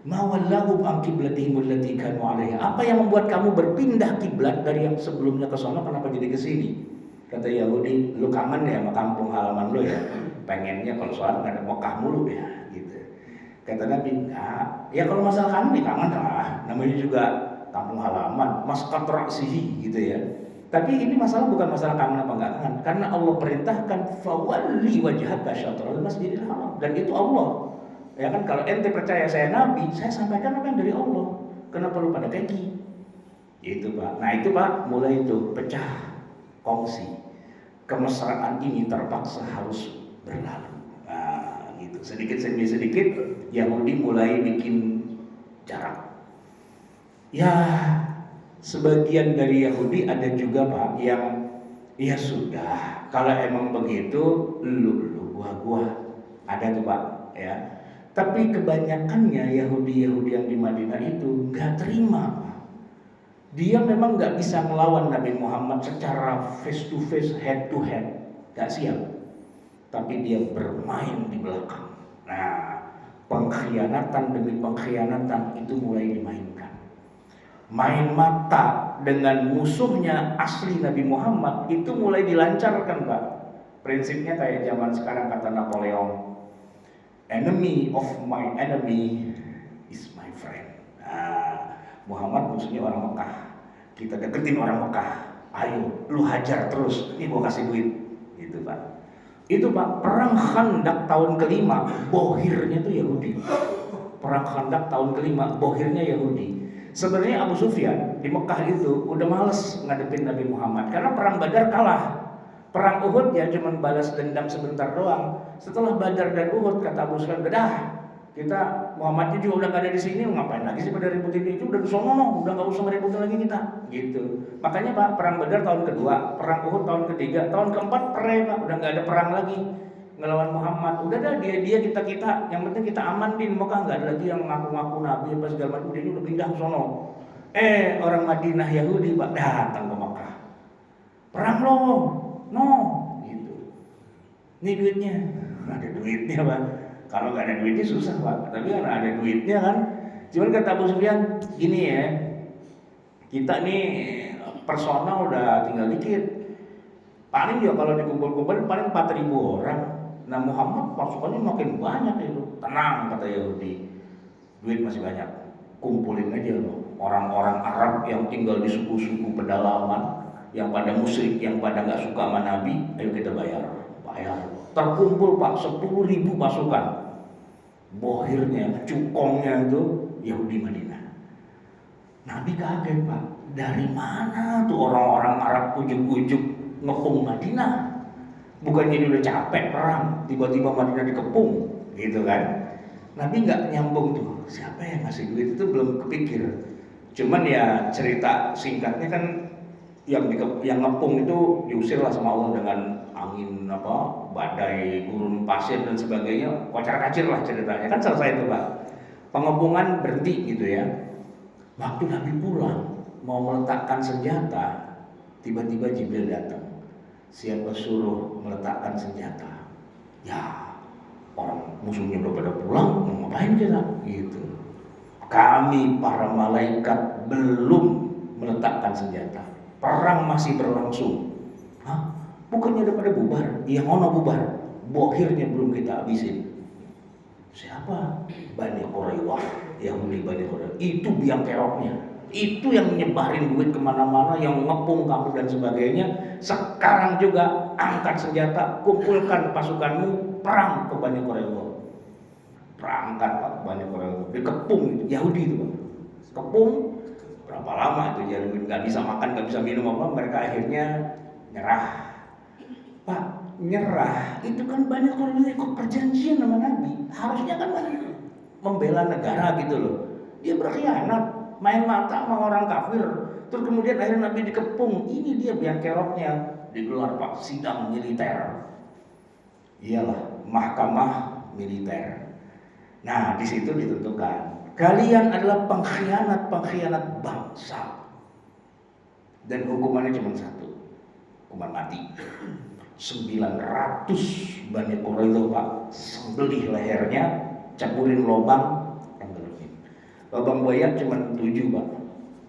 ma wallahum an qiblatihim allati kanu 'alaiha. Apa yang membuat kamu berpindah kiblat dari yang sebelumnya ke sono, kenapa jadi ke sini? Kata Yahudi, lu kangen ya sama kampung halaman lu ya, pengennya kalau sholat nggak ada Mekah mulu ya, gitu. Kata Nabi, nah, ya kalau masalah kangen nih kangen lah, namanya juga kampung halaman, masqat ra'sihi gitu ya. Tapi ini masalah bukan masalah kangen apa enggak kangen, karena Allah perintahkan fawalli wajhaka syatral masjidil haram, dan itu Allah. Ya kan, kalau ente percaya saya nabi, saya sampaikan apa yang dari Allah. Kenapa lu pada keki? Itu Pak. Nah itu Pak, mulai itu pecah kongsi. Kemesraan ini terpaksa harus berlalu. Nah, gitu. Sedikit demi sedikit Yahudi mulai bikin jarak. Ya, sebagian dari Yahudi ada juga Pak yang ya sudah, kalau emang begitu lu gua ada tuh Pak ya. Tapi kebanyakannya Yahudi yang di Madinah itu nggak terima Pak. Dia memang nggak bisa melawan Nabi Muhammad secara face to face, head to head, nggak siap. Tapi dia bermain di belakang. Nah, pengkhianatan demi pengkhianatan itu mulai dimainkan. Main mata dengan musuhnya asli Nabi Muhammad itu mulai dilancarkan Pak. Prinsipnya kayak zaman sekarang kata Napoleon, enemy of my enemy is my friend. Nah, Muhammad musuhnya orang Mekah, kita deketin orang Mekah, ayo lu hajar terus, ini gua kasih duit, gitu Pak. Itu Pak, perang Khandaq tahun kelima, bohirnya tuh Yahudi. Perang Khandaq tahun kelima, bohirnya Yahudi. Sebenarnya Abu Sufyan di Mekah itu udah males ngadepin Nabi Muhammad karena perang Badar kalah. Perang Uhud ya cuma balas dendam sebentar doang. Setelah Badar dan Uhud kata Abu Sufyan, "Udah, kita Muhammadnya juga udah gak ada di sini, ngapain lagi sih pada ributin itu, udah di sono no, udah nggak usah ngeributin lagi kita." Gitu. Makanya Pak, perang Badar tahun kedua, perang Uhud tahun ketiga, tahun keempat perang Pak, udah nggak ada perang lagi ngelawan Muhammad. Udah dah dia kita, yang penting kita aman di Mekah, nggak ada lagi yang ngaku-ngaku nabi apa segala macam. Dia udah pindah ke sono. Orang Madinah Yahudi Pak datang ke Mekah. Perang loh, no, gitu. Ini duitnya, ada duitnya Pak. Kalau nggak ada duitnya susah Pak. Tapi karena ada duitnya kan. Cuman kata Abu Sufyan, gini ya, kita nih personal udah tinggal dikit. Paling juga kalau dikumpul-kumpul paling 4.000 orang. Nah Muhammad pasukannya makin banyak itu. Tenang kata Yahudi, duit masih banyak, kumpulin aja loh orang-orang Arab yang tinggal di suku-suku pedalaman, yang pada musyrik, yang pada nggak suka sama Nabi, ayo kita bayar. Terkumpul Pak 10.000 pasukan. Bohirnya, cukongnya itu Yahudi Madinah. Nabi kaget Pak, dari mana tuh orang-orang Arab ujuk-ujuk ngepung Madinah? Bukannya dia udah capek perang, tiba-tiba Madinah dikepung, gitu kan? Nabi nggak nyambung tuh, siapa yang ngasih duit itu belum kepikir. Cuman ya cerita singkatnya kan yang ngepung itu diusir lah sama Allah dengan angin badai, gurun pasir dan sebagainya, kocar-kacir lah ceritanya. Kan selesai itu Pak. Pengepungan berhenti gitu ya. Waktu Nabi pulang mau meletakkan senjata, tiba-tiba Jibril datang. Siapa suruh meletakkan senjata? Ya, orang musuhnya udah pada pulang, mau ngapain kita? Gitu. Kami para malaikat belum meletakkan senjata. Perang masih berlangsung. Hah? Bukannya udah pada bubar? Iya, ngono bubar. Bohirnya belum kita habisin. Siapa? Bani Quraidah, Yahudi Bani Quraidah. Itu biang keroknya. Itu yang nyebarin duit kemana-mana, yang ngepung kamu dan sebagainya. Sekarang juga angkat senjata, kumpulkan pasukanmu, perang ke Bani Quraidah. Perangkat Pak Bani Quraidah, dikepung Yahudi itu Pak. Kepung, berapa lama itu Yahudi nggak bisa makan, nggak bisa minum apa, mereka akhirnya nyerah. Pak, nyerah itu kan Bani Quraidah ikut perjanjian sama Nabi. Harusnya kan membela negara gitu loh. Dia berkhianat, main mata sama orang kafir, terus kemudian akhirnya Nabi dikepung. Ini dia biang keroknya. Digelar Pak sidang militer, iyalah mahkamah militer. Nah di situ ditentukan kalian adalah pengkhianat bangsa, dan hukumannya cuma satu, hukuman mati. 900 Bani Quraidah Pak sembelih lehernya, caburin lobang, tenggelam. Lubang buaya cuma 7 Pak,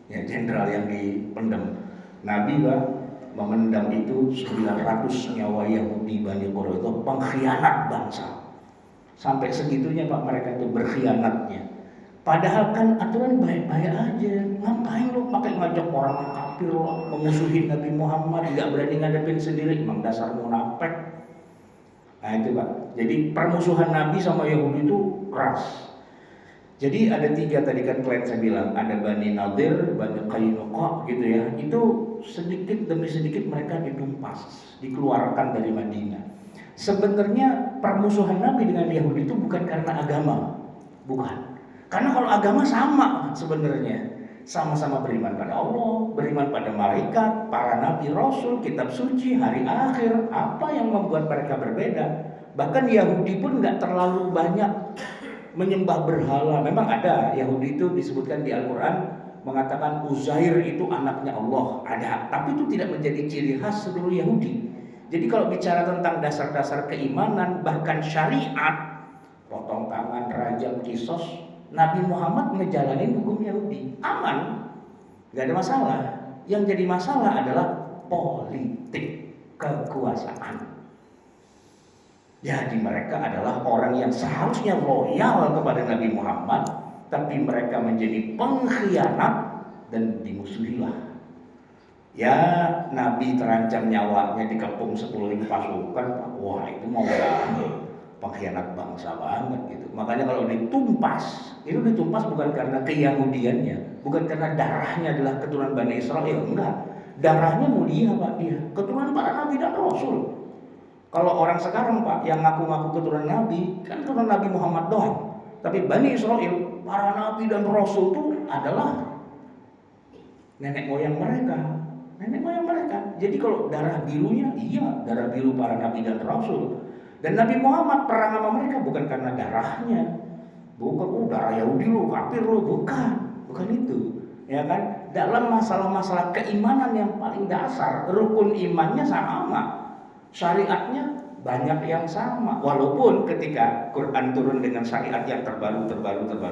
ya jenderal yang dipendam. Nabi Pak memendam itu 900 nyawa Yahudi Bani Quraidah, pengkhianat bangsa. Sampai segitunya Pak mereka itu berkhianatnya. Padahal kan aturan baik-baik aja. Ngapain lo pakai ngajak orang kafir lo memusuhin Nabi Muhammad, nggak berani ngadepin sendiri, emang dasar munafik. Nah itu Pak. Jadi permusuhan Nabi sama Yahudi itu keras. Jadi ada 3 tadi kan klien saya bilang, ada Bani Nadir, Bani Qainuqa gitu ya. Itu sedikit demi sedikit mereka ditumpas, dikeluarkan dari Madinah. Sebenarnya permusuhan Nabi dengan Yahudi itu bukan karena agama, bukan. Karena kalau agama sama sebenarnya, sama-sama beriman pada Allah, beriman pada malaikat, para nabi, rasul, kitab suci, hari akhir. Apa yang membuat mereka berbeda? Bahkan Yahudi pun nggak terlalu banyak menyembah berhala. Memang ada Yahudi itu disebutkan di Al-Quran mengatakan Uzair itu anaknya Allah, ada. Tapi itu tidak menjadi ciri khas seluruh Yahudi. Jadi kalau bicara tentang dasar-dasar keimanan, bahkan syariat, potong tangan, rajam, kisos, Nabi Muhammad ngejalanin hukum Yahudi, aman, gak ada masalah. Yang jadi masalah adalah politik kekuasaan. Jadi mereka adalah orang yang seharusnya loyal kepada Nabi Muhammad, tapi mereka menjadi pengkhianat dan dimusuhilah. Ya Nabi terancam nyawanya, dikepung 10.000 pasukan, wah itu mau pengkhianat bangsa banget gitu. Makanya kalau ditumpas, itu ditumpas bukan karena keyahudiannya, bukan karena darahnya adalah keturunan Bani Israel, enggak. Darahnya mulia Pak, dia keturunan para nabi dan rasul. Kalau orang sekarang Pak yang ngaku-ngaku keturunan nabi, kan keturunan Nabi Muhammad doang. Tapi Bani Israel, para nabi dan rasul itu adalah nenek moyang mereka. Nenek moyang mereka. Jadi kalau darah birunya, iya darah biru para nabi dan rasul. Dan Nabi Muhammad perang sama mereka bukan karena darahnya, bukan darah Yahudi lu, kafir lu, bukan itu, ya kan? Dalam masalah-masalah keimanan yang paling dasar, rukun imannya sama, syariatnya banyak yang sama. Walaupun ketika Quran turun dengan syariat yang terbaru,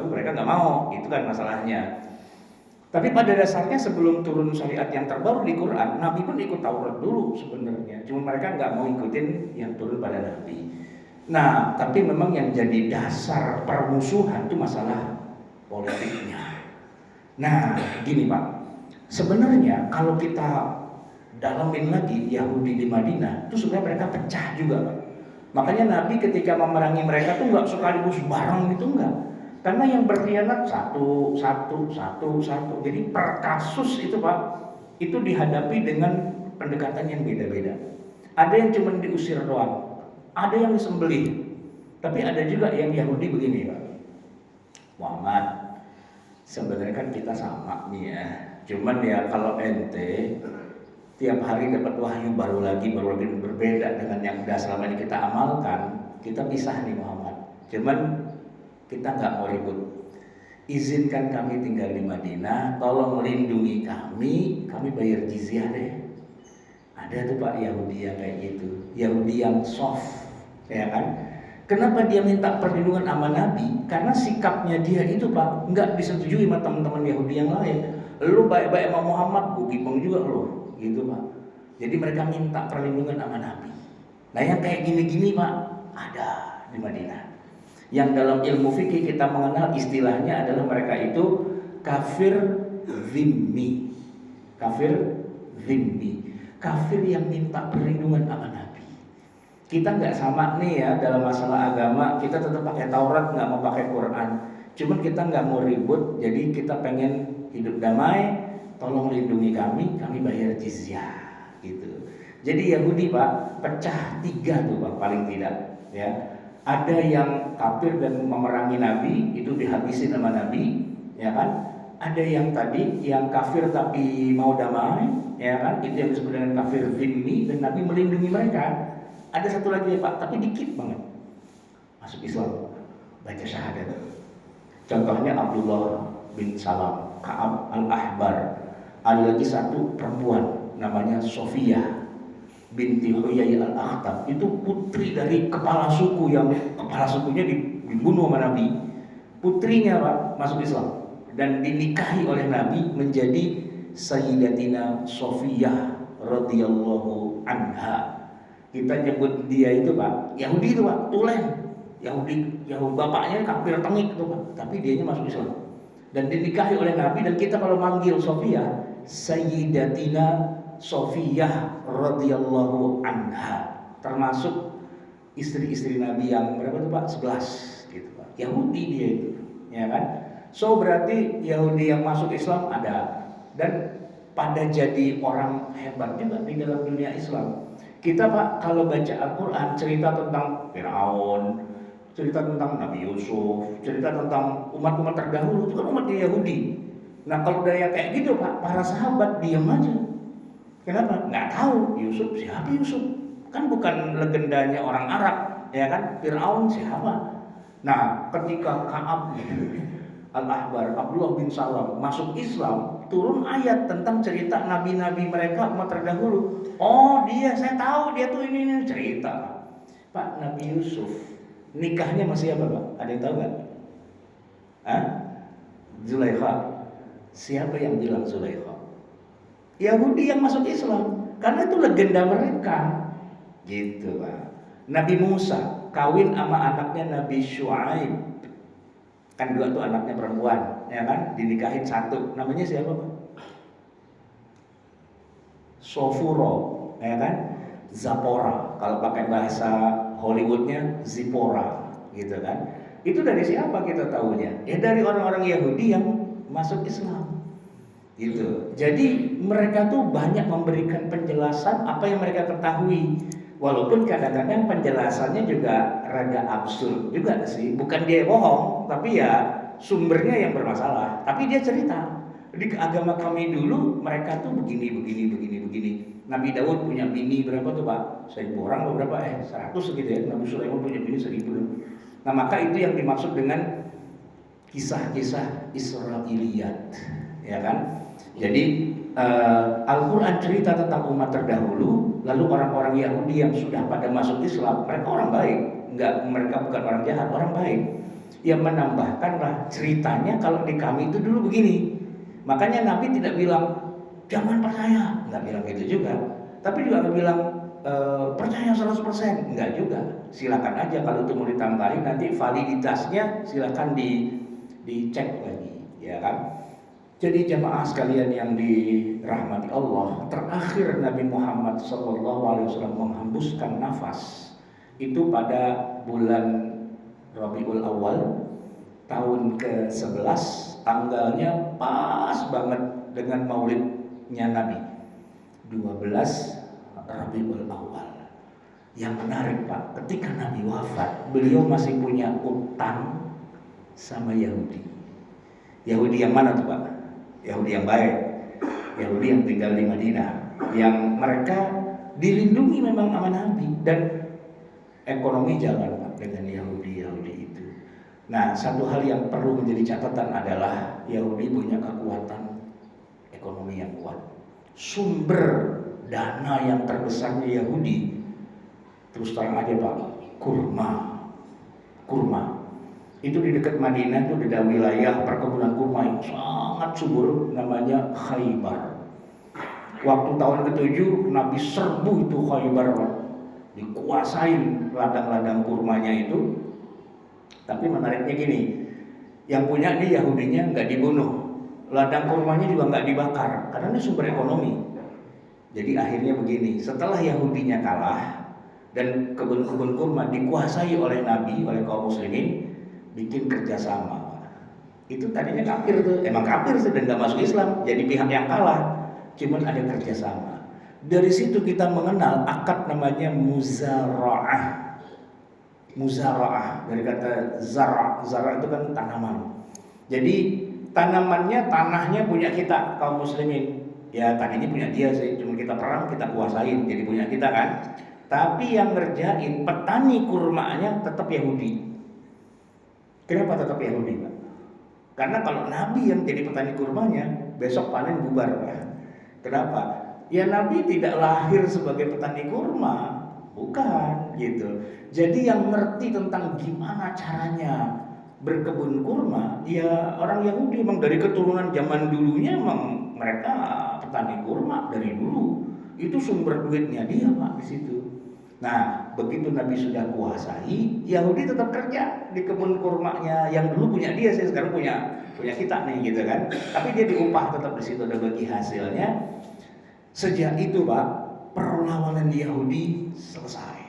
mereka nggak mau, itu kan masalahnya. Tapi pada dasarnya sebelum turun syariat yang terbaru di Quran, Nabi pun ikut Taurat dulu sebenarnya. Cuma mereka nggak mau ikutin yang turun pada Nabi. Nah, tapi memang yang jadi dasar permusuhan itu masalah politiknya. Nah, gini Pak. Sebenarnya kalau kita dalamin lagi Yahudi di Madinah, itu sebenarnya mereka pecah juga Pak. Makanya Nabi ketika memerangi mereka tuh nggak sekaligus bareng gitu, enggak. Karena yang berkhianat satu. Jadi per kasus itu Pak, itu dihadapi dengan pendekatan yang beda-beda. Ada yang cuma diusir doang, ada yang disembelih. Tapi ada juga yang Yahudi begini, Pak. Muhammad, sebenarnya kan kita sama nih ya. Cuman ya kalau ente tiap hari dapat wahyu baru lagi berbeda dengan yang udah selama ini kita amalkan, kita pisah nih Muhammad. Cuman kita nggak mau ribut. Izinkan kami tinggal di Madinah, tolong lindungi kami bayar jizyah deh. Ada tuh Pak Yahudi yang kayak gitu, Yahudi yang soft, ya kan? Kenapa dia minta perlindungan sama Nabi? Karena sikapnya dia itu Pak, nggak disetujui sama teman-teman Yahudi yang lain. Lu baik-baik sama Muhammad, gue gimbang juga lo, gitu Pak. Jadi mereka minta perlindungan sama Nabi. Nah yang kayak gini-gini Pak, ada di Madinah. Yang dalam ilmu fikih kita mengenal istilahnya adalah mereka itu kafir zimmi. Kafir zimmi. Kafir yang minta perlindungan sama Nabi. Kita nggak sama nih ya dalam masalah agama, kita tetap pakai Taurat, nggak mau pakai Quran. Cuman kita nggak mau ribut, jadi kita pengen hidup damai. Tolong lindungi kami bayar jizyah, gitu. Jadi Yahudi Pak pecah 3 tuh Pak paling tidak, ya. Ada yang kafir dan memerangi Nabi, itu dihabisin sama Nabi, ya kan? Ada yang tadi yang kafir tapi mau damai, ya kan? Itu yang disebut dengan kafir zimmi dan Nabi melindungi mereka. Ada satu lagi ya Pak, tapi dikit banget masuk Islam, baca syahadat. Contohnya Abdullah bin Salam, Ka'ab al-Ahbar. Ada lagi satu perempuan namanya Sofiyah binti Huyai al-Akhtab, itu putri dari kepala suku yang kepala sukunya dibunuh sama Nabi. Putrinya Pak masuk Islam dan dinikahi oleh Nabi menjadi Sayyidatina Sofiyah radhiyallahu anha. Kita nyebut dia itu Pak, Yahudi itu Pak, tulen. Yahudi bapaknya kafir tengik itu Pak, tapi dianya masuk Islam dan dinikahi oleh Nabi. Dan kita kalau manggil Sofiyah, Sayyidatina Sofiyah radhiyallahu anha, termasuk istri-istri Nabi yang berapa tuh Pak? 11 gitu Pak. Yahudi dia itu, ya kan? So berarti Yahudi yang masuk Islam ada dan pada jadi orang hebat juga di dalam dunia Islam. Kita Pak kalau baca Al-Quran cerita tentang Fir'aun, cerita tentang Nabi Yusuf, cerita tentang umat-umat terdahulu, itu kan umatnya Yahudi. Nah kalau udah kayak gitu Pak, para sahabat diam aja. Kenapa? Nggak tahu Yusuf siapa Yusuf. Kan bukan legendanya orang Arab, ya kan? Fir'aun siapa? Nah ketika Ka'ab al-Ahbar, Abdullah bin Salam masuk Islam, turun ayat tentang cerita nabi-nabi mereka umat terdahulu. Oh dia, saya tahu dia tuh ini cerita. Pak, Nabi Yusuf nikahnya masih apa Pak? Ada yang tahu nggak? Zulaikha. Siapa yang bilang Zulaikha? Yahudi yang masuk Islam, karena itu legenda mereka, gitu Pak. Nabi Musa kawin sama anaknya Nabi Syuaib, kan dua tuh anaknya perempuan, ya kan? Dinikahin satu, namanya siapa Pak? Sofuro, ya kan? Zapora, kalau pakai bahasa Hollywoodnya Zipora, gitu kan? Itu dari siapa kita tahunya? Ya dari orang-orang Yahudi yang masuk Islam, gitu. Jadi mereka tuh banyak memberikan penjelasan apa yang mereka ketahui, walaupun kadang-kadang penjelasannya juga rada absurd juga sih. Bukan dia bohong, tapi ya sumbernya yang bermasalah. Tapi dia cerita di agama kami dulu mereka tuh begini. Nabi Daud punya bini berapa tuh Pak? 1000 orang berapa? 100 gitu ya. Nabi Sulaiman punya bini 1000. Nah maka itu yang dimaksud dengan kisah-kisah Israiliyat, ya kan? Jadi Al-Quran cerita tentang umat terdahulu, lalu orang-orang Yahudi yang sudah pada masuk Islam, mereka orang baik, mereka bukan orang jahat, orang baik. Yang menambahkanlah ceritanya kalau di kami itu dulu begini. Makanya Nabi tidak bilang jangan percaya, nggak bilang gitu juga. Tapi juga nggak bilang percaya 100%, enggak juga. Silakan aja kalau itu mau ditambahin nanti validitasnya silakan dicek lagi, ya kan? Jadi jamaah sekalian yang dirahmati Allah, terakhir Nabi Muhammad SAW menghembuskan nafas itu pada bulan Rabiul Awal tahun ke-11, tanggalnya pas banget dengan maulidnya Nabi, 12 Rabiul Awal. Yang menarik Pak, ketika Nabi wafat, beliau masih punya utang sama Yahudi. Yahudi yang mana tuh Pak? Yahudi yang baik, Yahudi yang tinggal di Madinah, yang mereka dilindungi memang sama Nabi dan ekonomi jalan Pak dengan Yahudi itu. Nah, satu hal yang perlu menjadi catatan adalah Yahudi punya kekuatan ekonomi yang kuat. Sumber dana yang terbesarnya Yahudi, terus terang aja Pak, kurma. Itu di dekat Madinah itu ada wilayah perkebunan kurma yang sangat subur, namanya Khaybar. Waktu tahun ke-7 Nabi serbu itu Khaybar, Pak. Dikuasain ladang-ladang kurmanya itu. Tapi menariknya gini, yang punya ini Yahudinya nggak dibunuh, ladang kurmanya juga nggak dibakar, karena ini sumber ekonomi. Jadi akhirnya begini, setelah Yahudinya kalah dan kebun-kebun kurma dikuasai oleh Nabi, oleh kaum muslimin, bikin kerjasama. Itu tadinya kafir tuh, emang kafir sih dan nggak masuk Islam, jadi pihak yang kalah, cuman ada kerjasama. Dari situ kita mengenal akad namanya muzara'ah. Muzara'ah dari kata zara' itu kan tanaman. Jadi tanamannya, tanahnya punya kita kaum muslimin. Ya tadinya punya dia sih, cuma kita perang, kita kuasain, jadi punya kita kan. Tapi yang ngerjain petani kurmanya tetap Yahudi. Kenapa tetap Yahudi Pak? Karena kalau Nabi yang jadi petani kurmanya, besok panen bubar Pak. Kenapa? Ya Nabi tidak lahir sebagai petani kurma, bukan gitu. Jadi yang ngerti tentang gimana caranya berkebun kurma, ya orang Yahudi. Memang dari keturunan zaman dulunya memang mereka petani kurma dari dulu. Itu sumber duitnya dia Pak di situ. Nah, begitu Nabi sudah kuasai, Yahudi tetap kerja di kebun kurmanya yang dulu punya dia, sih sekarang punya kita nih gitu kan. Tapi dia diupah tetap di situ, ada bagi hasilnya. Sejak itu Pak, perlawanan Yahudi selesai.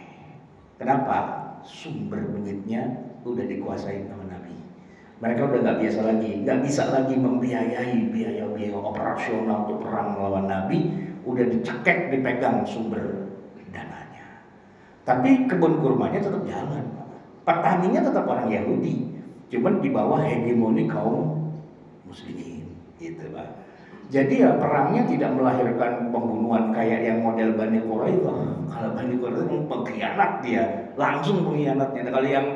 Kenapa? Sumber duitnya udah dikuasai sama Nabi. Mereka udah nggak bisa lagi membiayai biaya operasional untuk perang melawan Nabi. Udah dicekek, dipegang sumber dananya. Tapi kebun kurmanya tetap jalan. Petaninya tetap orang Yahudi, cuman di bawah hegemoni kaum muslimin, gitu Pak. Jadi ya perangnya tidak melahirkan pembunuhan kayak yang model Bani Quraidah. Kalau Bani Quraidah itu pengkhianat, dia langsung pengkhianatnya. Kalau yang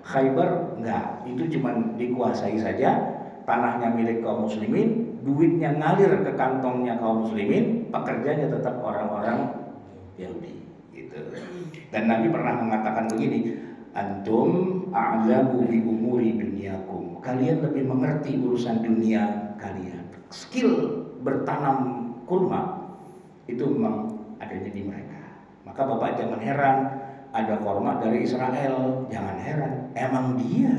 Khaybar enggak, itu cuma dikuasai saja, tanahnya milik kaum muslimin, duitnya ngalir ke kantongnya kaum muslimin, pekerjanya tetap orang-orang Yahudi gitu. Dan Nabi pernah mengatakan begini, antum a'lamu bi umuri dunyakum. Kalian lebih mengerti urusan dunia kalian. Skill bertanam kurma itu memang adanya di mereka. Maka Bapak jangan heran ada kurma dari Israel, jangan heran, emang dia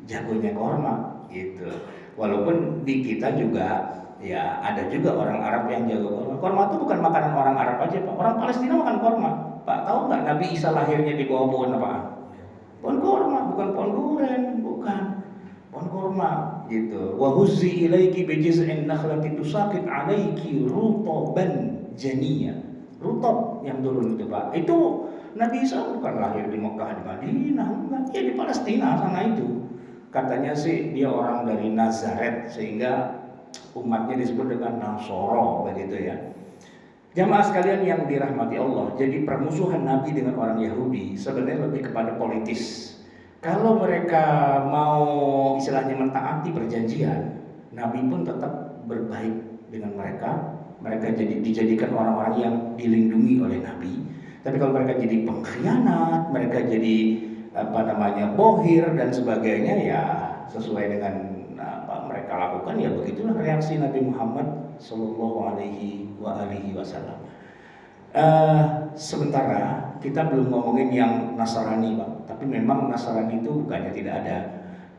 jagonya kurma gitu. Walaupun di kita juga ya ada juga orang Arab yang jago kurma. Kurma itu bukan makanan orang Arab aja Pak, orang Palestina makan kurma. Pak tahu nggak Nabi Isa lahirnya di bawah pohon apaan? Pohon kurma, bukan pohon durian, bukan. Pohon kurma gitu. Wa huzzi ilaiki bi jiz'in nakhlati tusaqit 'alaiki rutaban janiyya. Rutab yang turun itu Pak. Itu Nabi Isa bukan lahir di Mekah, di Madinah, enggak. Ya di Palestina sana itu. Katanya sih dia orang dari Nazaret sehingga umatnya disebut dengan Nasoro begitu ya. Jamaah sekalian yang dirahmati Allah, jadi permusuhan Nabi dengan orang Yahudi sebenarnya lebih kepada politis. Kalau mereka mau istilahnya mentaati perjanjian, Nabi pun tetap berbaik dengan mereka. Mereka dijadikan orang-orang yang dilindungi oleh Nabi. Tapi kalau mereka jadi pengkhianat, mereka jadi bohir dan sebagainya, ya sesuai dengan apa mereka lakukan, ya begitulah reaksi Nabi Muhammad Sallallahu Alaihi Wasallam. Sementara kita belum ngomongin yang Nasrani Pak, tapi memang Nasrani itu bukannya tidak ada.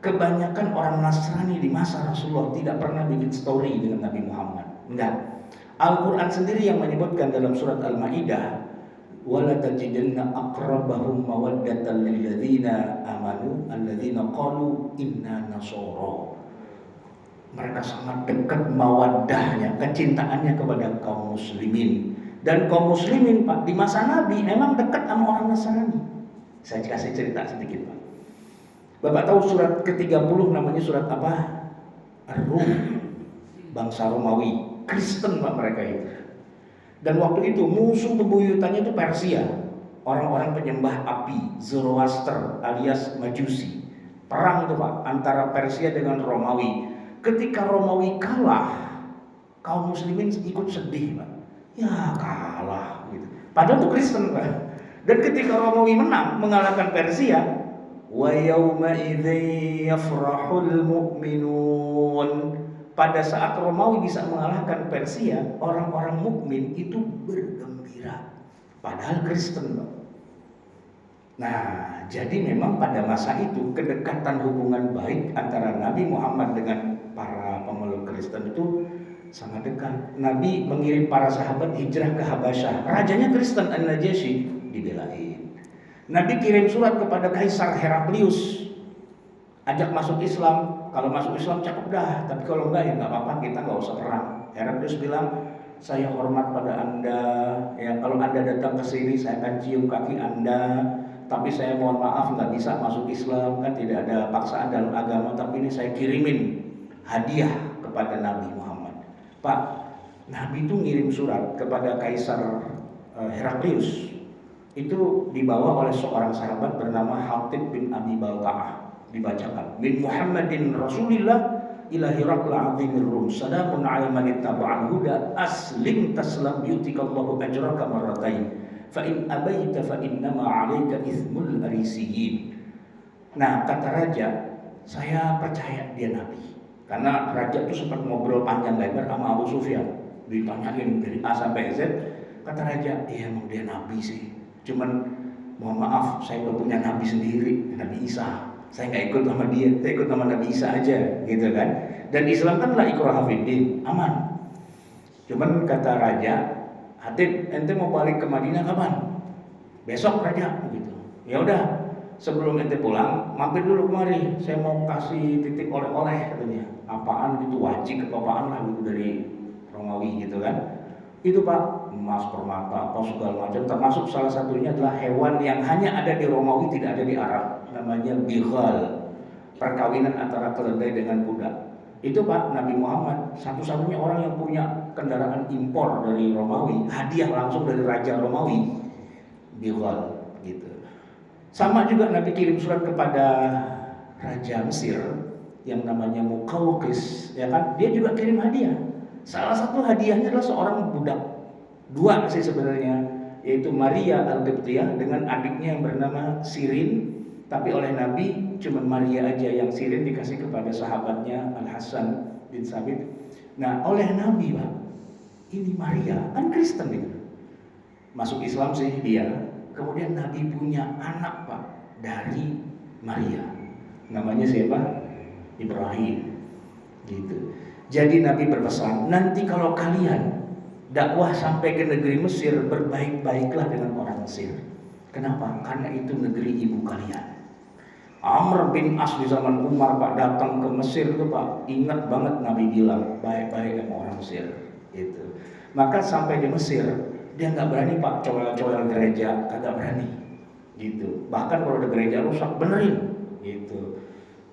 Kebanyakan orang Nasrani di masa Rasulullah tidak pernah bikin story dengan Nabi Muhammad. Enggak. Al-Quran sendiri yang menyebutkan dalam surat Al-Ma'idah, wala tajidanna aqrabahum mawaddatan lil ladzina amanu alladzina qalu inna nasara. Mereka sangat dekat mawaddahnya, kecintaannya kepada kaum muslimin Dan kaum muslimin Pak di masa Nabi emang dekat sama orang Nasrani. Saya kasih cerita sedikit Pak. Bapak tahu surat ke-30 namanya surat apa? Ar-Rum. Bangsa Romawi, Kristen Pak mereka itu. Dan waktu itu musuh bebuyutannya itu Persia. Orang-orang penyembah api, Zoroaster alias Majusi. Perang itu Pak antara Persia dengan Romawi. Ketika Romawi kalah, kaum muslimin ikut sedih Pak. Ya kalah gitu. Padahal itu Kristen Pak. Dan ketika Romawi menang mengalahkan Persia, wa yauma idzin yafrahul mu'minun. Pada saat Romawi bisa mengalahkan Persia, orang-orang mukmin itu bergembira. Padahal Kristen Pak. Nah, jadi memang pada masa itu kedekatan hubungan baik antara Nabi Muhammad dengan para pemeluk Kristen itu sangat dekat. Nabi mengirim para sahabat hijrah ke Habasyah. Rajanya Kristen An-Najasyi dibelain. Nabi kirim surat kepada Kaisar Heraklius, ajak masuk Islam. Kalau masuk Islam cakep dah, tapi kalau enggak ya nggak apa-apa, kita nggak usah perang. Heraklius bilang, saya hormat pada Anda. Ya kalau Anda datang ke sini, saya akan cium kaki Anda. Tapi saya mohon maaf nggak bisa masuk Islam, kan tidak ada paksaan dalam agama. Tapi ini saya kirimin hadiah kepada Nabi Muhammad. Pak, Nabi itu ngirim surat kepada Kaisar Heraklius. Itu dibawa oleh seorang sahabat bernama Hatib bin Abi Balta'ah. Dibacakan, min Muhammadin Rasulillah ila Hirakl azimir Rum, salamun ala man ittaba'al huda, aslim taslam yutikallahu ajraka marratain, fa in abaita fa innama 'alaika itsmul arisiyin. Nah, kata raja, saya percaya dia nabi. Karena raja itu sempat ngobrol panjang lebar sama Abu Sufyan, ditanyain dari A sampai Z. Kata raja, iya emang dia nabi sih. Cuman mohon maaf, saya udah punya nabi sendiri, Nabi Isa. Saya nggak ikut sama dia, saya ikut sama Nabi Isa aja, gitu kan. Dan Islam kan la ikraha fiddin, aman. Cuman kata raja, Hatib, ente mau balik ke Madinah kapan? Besok raja, gitu. Ya udah, sebelum ente pulang, mampir dulu kemari. Saya mau kasih titip oleh-oleh katanya. Apaan gitu, wajib apaan lah gitu dari Romawi gitu kan. Itu Pak, emas, permata, apa segala macam. Termasuk salah satunya adalah hewan yang hanya ada di Romawi, tidak ada di Arab. Namanya bighal, perkawinan antara keledai dengan kuda. Itu Pak, Nabi Muhammad satu-satunya orang yang punya kendaraan impor dari Romawi, hadiah langsung dari Raja Romawi, bighal gitu. Sama juga Nabi kirim surat kepada Raja Mesir yang namanya Muqawqis, ya kan? Dia juga kirim hadiah. Salah satu hadiahnya adalah seorang budak, dua sih sebenarnya, yaitu Maria Al-Qibtiyah dengan adiknya yang bernama Sirin. Tapi oleh Nabi cuma Maria aja yang Sirin dikasih kepada sahabatnya Al-Hasan bin Sabit. Nah oleh Nabi Pak, ini Maria kan Kristen gitu, masuk Islam sih dia. Kemudian Nabi punya anak Pak dari Maria, namanya siapa? Ibrahim gitu. Jadi Nabi berpesan, nanti kalau kalian dakwah sampai ke negeri Mesir, berbaik-baiklah dengan orang Mesir. Kenapa? Karena itu negeri ibu kalian. Amr bin As di zaman Umar Pak datang ke Mesir itu Pak, ingat banget Nabi bilang baik-baik sama orang Mesir gitu. Maka sampai di Mesir dia nggak berani Pak coel-coel gereja, kagak berani gitu. Bahkan kalau ada gereja rusak benerin gitu.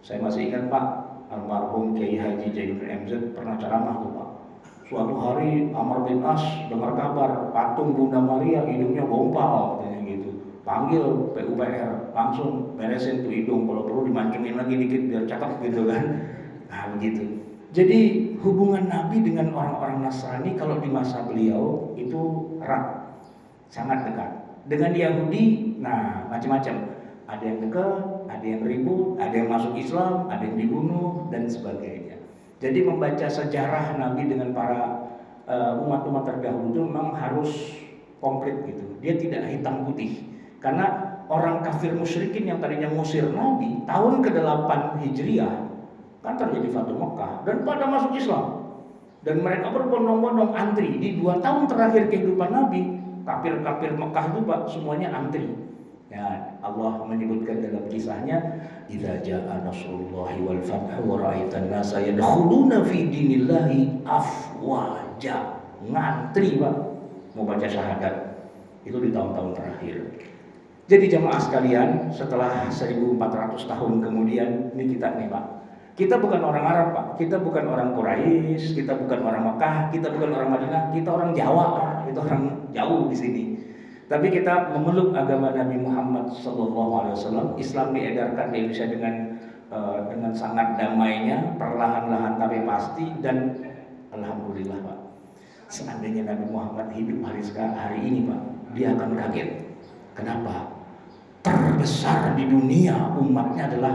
Saya masih ingat Pak, almarhum Kiai Haji Jainuddin MZ pernah ceramah tuh Pak. Suatu hari Amr bin As dengar kabar patung Bunda Maria hidungnya gompal katanya gitu. Panggil PUPR, langsung beresin tuh hidung, kalau perlu dimancungin lagi dikit biar cakep gitu kan. Nah begitu. Jadi hubungan Nabi dengan orang-orang Nasrani kalau di masa beliau itu erat, sangat dekat. Dengan Yahudi, nah macam-macam. Ada yang dekat, ada yang ribut, ada yang masuk Islam, ada yang dibunuh dan sebagainya. Jadi membaca sejarah Nabi dengan para umat-umat terdahulu itu memang harus komplit gitu. Dia tidak hitam putih. Karena orang kafir musyrikin yang tadinya ngusir Nabi tahun ke-8 Hijriah kan terjadi Fatu Mekah dan pada masuk Islam. Dan mereka berbondong-bondong antri di 2 tahun terakhir kehidupan Nabi. Kafir-kafir Mekah itu Pak semuanya antri. Ya, Allah menyebutkan dalam kisahnya, "Idza jaa nasrullahi wal fathu wa ra'aitan nasa yadkhuluna fi dinillahi afwaja." Ngantri Pak. mau baca syahadat. Itu di tahun-tahun terakhir. Jadi jamaah sekalian, setelah 1400 tahun kemudian, ini kita nih Pak. Kita bukan orang Arab Pak, kita bukan orang Quraisy, kita bukan orang Makkah, kita bukan orang Madinah, kita orang Jawa Pak. Itu orang jauh di sini. Tapi kita memeluk agama Nabi Muhammad SAW. Islam diedarkan di Indonesia dengan sangat damainya, perlahan-lahan tapi pasti, dan alhamdulillah Pak. Seandainya Nabi Muhammad hidup hari ini Pak, dia akan kaget. Kenapa? Terbesar di dunia umatnya adalah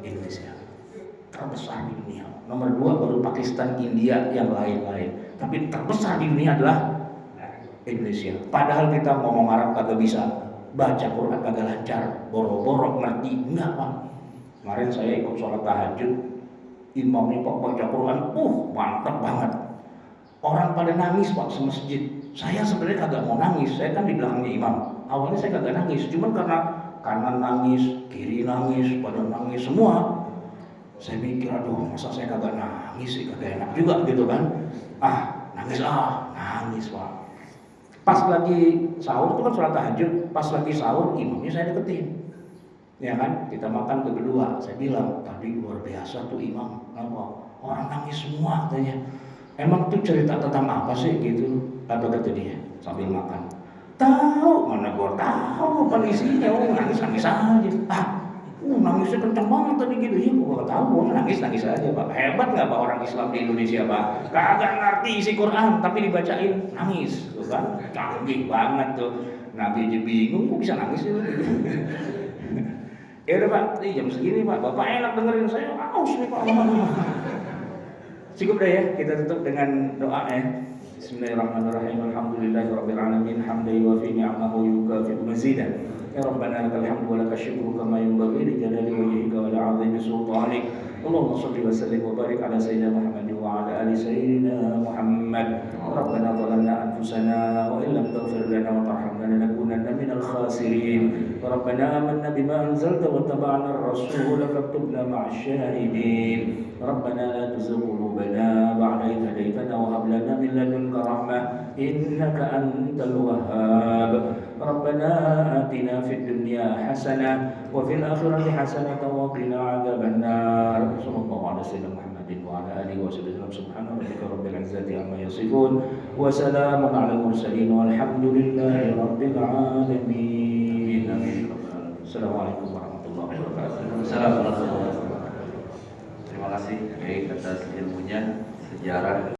Indonesia. Terbesar di dunia. Nomor 2 baru Pakistan, India, yang lain-lain. Tapi terbesar di dunia adalah Indonesia. Padahal kita ngomong Arab kagak bisa, baca Quran kagak lancar, boro-boro ngerti enggak Pak. Kemarin saya ikut sholat tahajud, imamnya Pak baca Quran, mantap banget. Orang pada nangis Pak semasjid. Saya sebenarnya kagak mau nangis, saya kan di belakangnya imam. Awalnya saya kagak nangis, cuman karena kanan nangis, kiri nangis, pada nangis semua. Saya mikir, aduh masa saya kagak nangis sih, kagak enak juga gitu kan. Nangis Pak. Pas lagi sahur itu kan sholat tahajud, pas lagi sahur imamnya saya deketin. Ya kan, kita makan berdua. Saya bilang, tadi luar biasa tuh imam, apa? Orang nangis semua katanya. Emang tuh cerita tentang apa sih gitu? Apa kata dia sambil makan? Tahu, mana gua tahu apa isinya, nangis-nangis aja. Nangisnya kenceng banget tadi gitu. Ya gua tahu, gua nangis aja Pak. Hebat nggak Pak orang Islam di Indonesia Pak? Kagak ngerti isi Quran tapi dibacain nangis, tuh kan? Canggih banget tuh. Nabi aja bingung, kok bisa nangis itu? Ya udah Pak, ini jam segini Pak. Bapak enak dengerin saya, aus nih Pak. Cukup deh ya, kita tutup dengan doa ya. Bismillahirrahmanirrahim. Alhamdulillahirabbil alamin, hamdan yuwafi ni'amahu yukafi'u mazidah. Ya Rabbana lakal hamdu wa lakal syukru kama yanbaghi li jalali wajhika wa li 'azimi sultanik. Allahumma shalli wa sallim wa barik ala sayyidina Muhammad wa ala ali sayyidina Muhammad. Rabbana zalamna anfusana wa illam taghfir lana wa tarhamna lanakunanna minal khasirin. Rabbana amanna bima anzalta wa taba'na ar-rasul faktubna ma'asy syahidin. Rabbana la tuzigh qulubana ba'da idh hadaytana wa hab lana min ladunka rahmah innaka antal wahhab. Rabbana atina fid dunya hasanah wa fil akhirati hasanah wa qina adzaban nar. Sallallahu alaihi wasallam Muhammadin wa ala alihi wa sallam. Subhana rabbika rabbil izzati amma yasifun wa salamun alal mursalin walhamdulillahi rabbil alamin. Assalamualaikum warahmatullahi wabarakatuh. Assalamualaikum warahmatullahi wabarakatuh. Terima kasih atas ilmunya, sejarah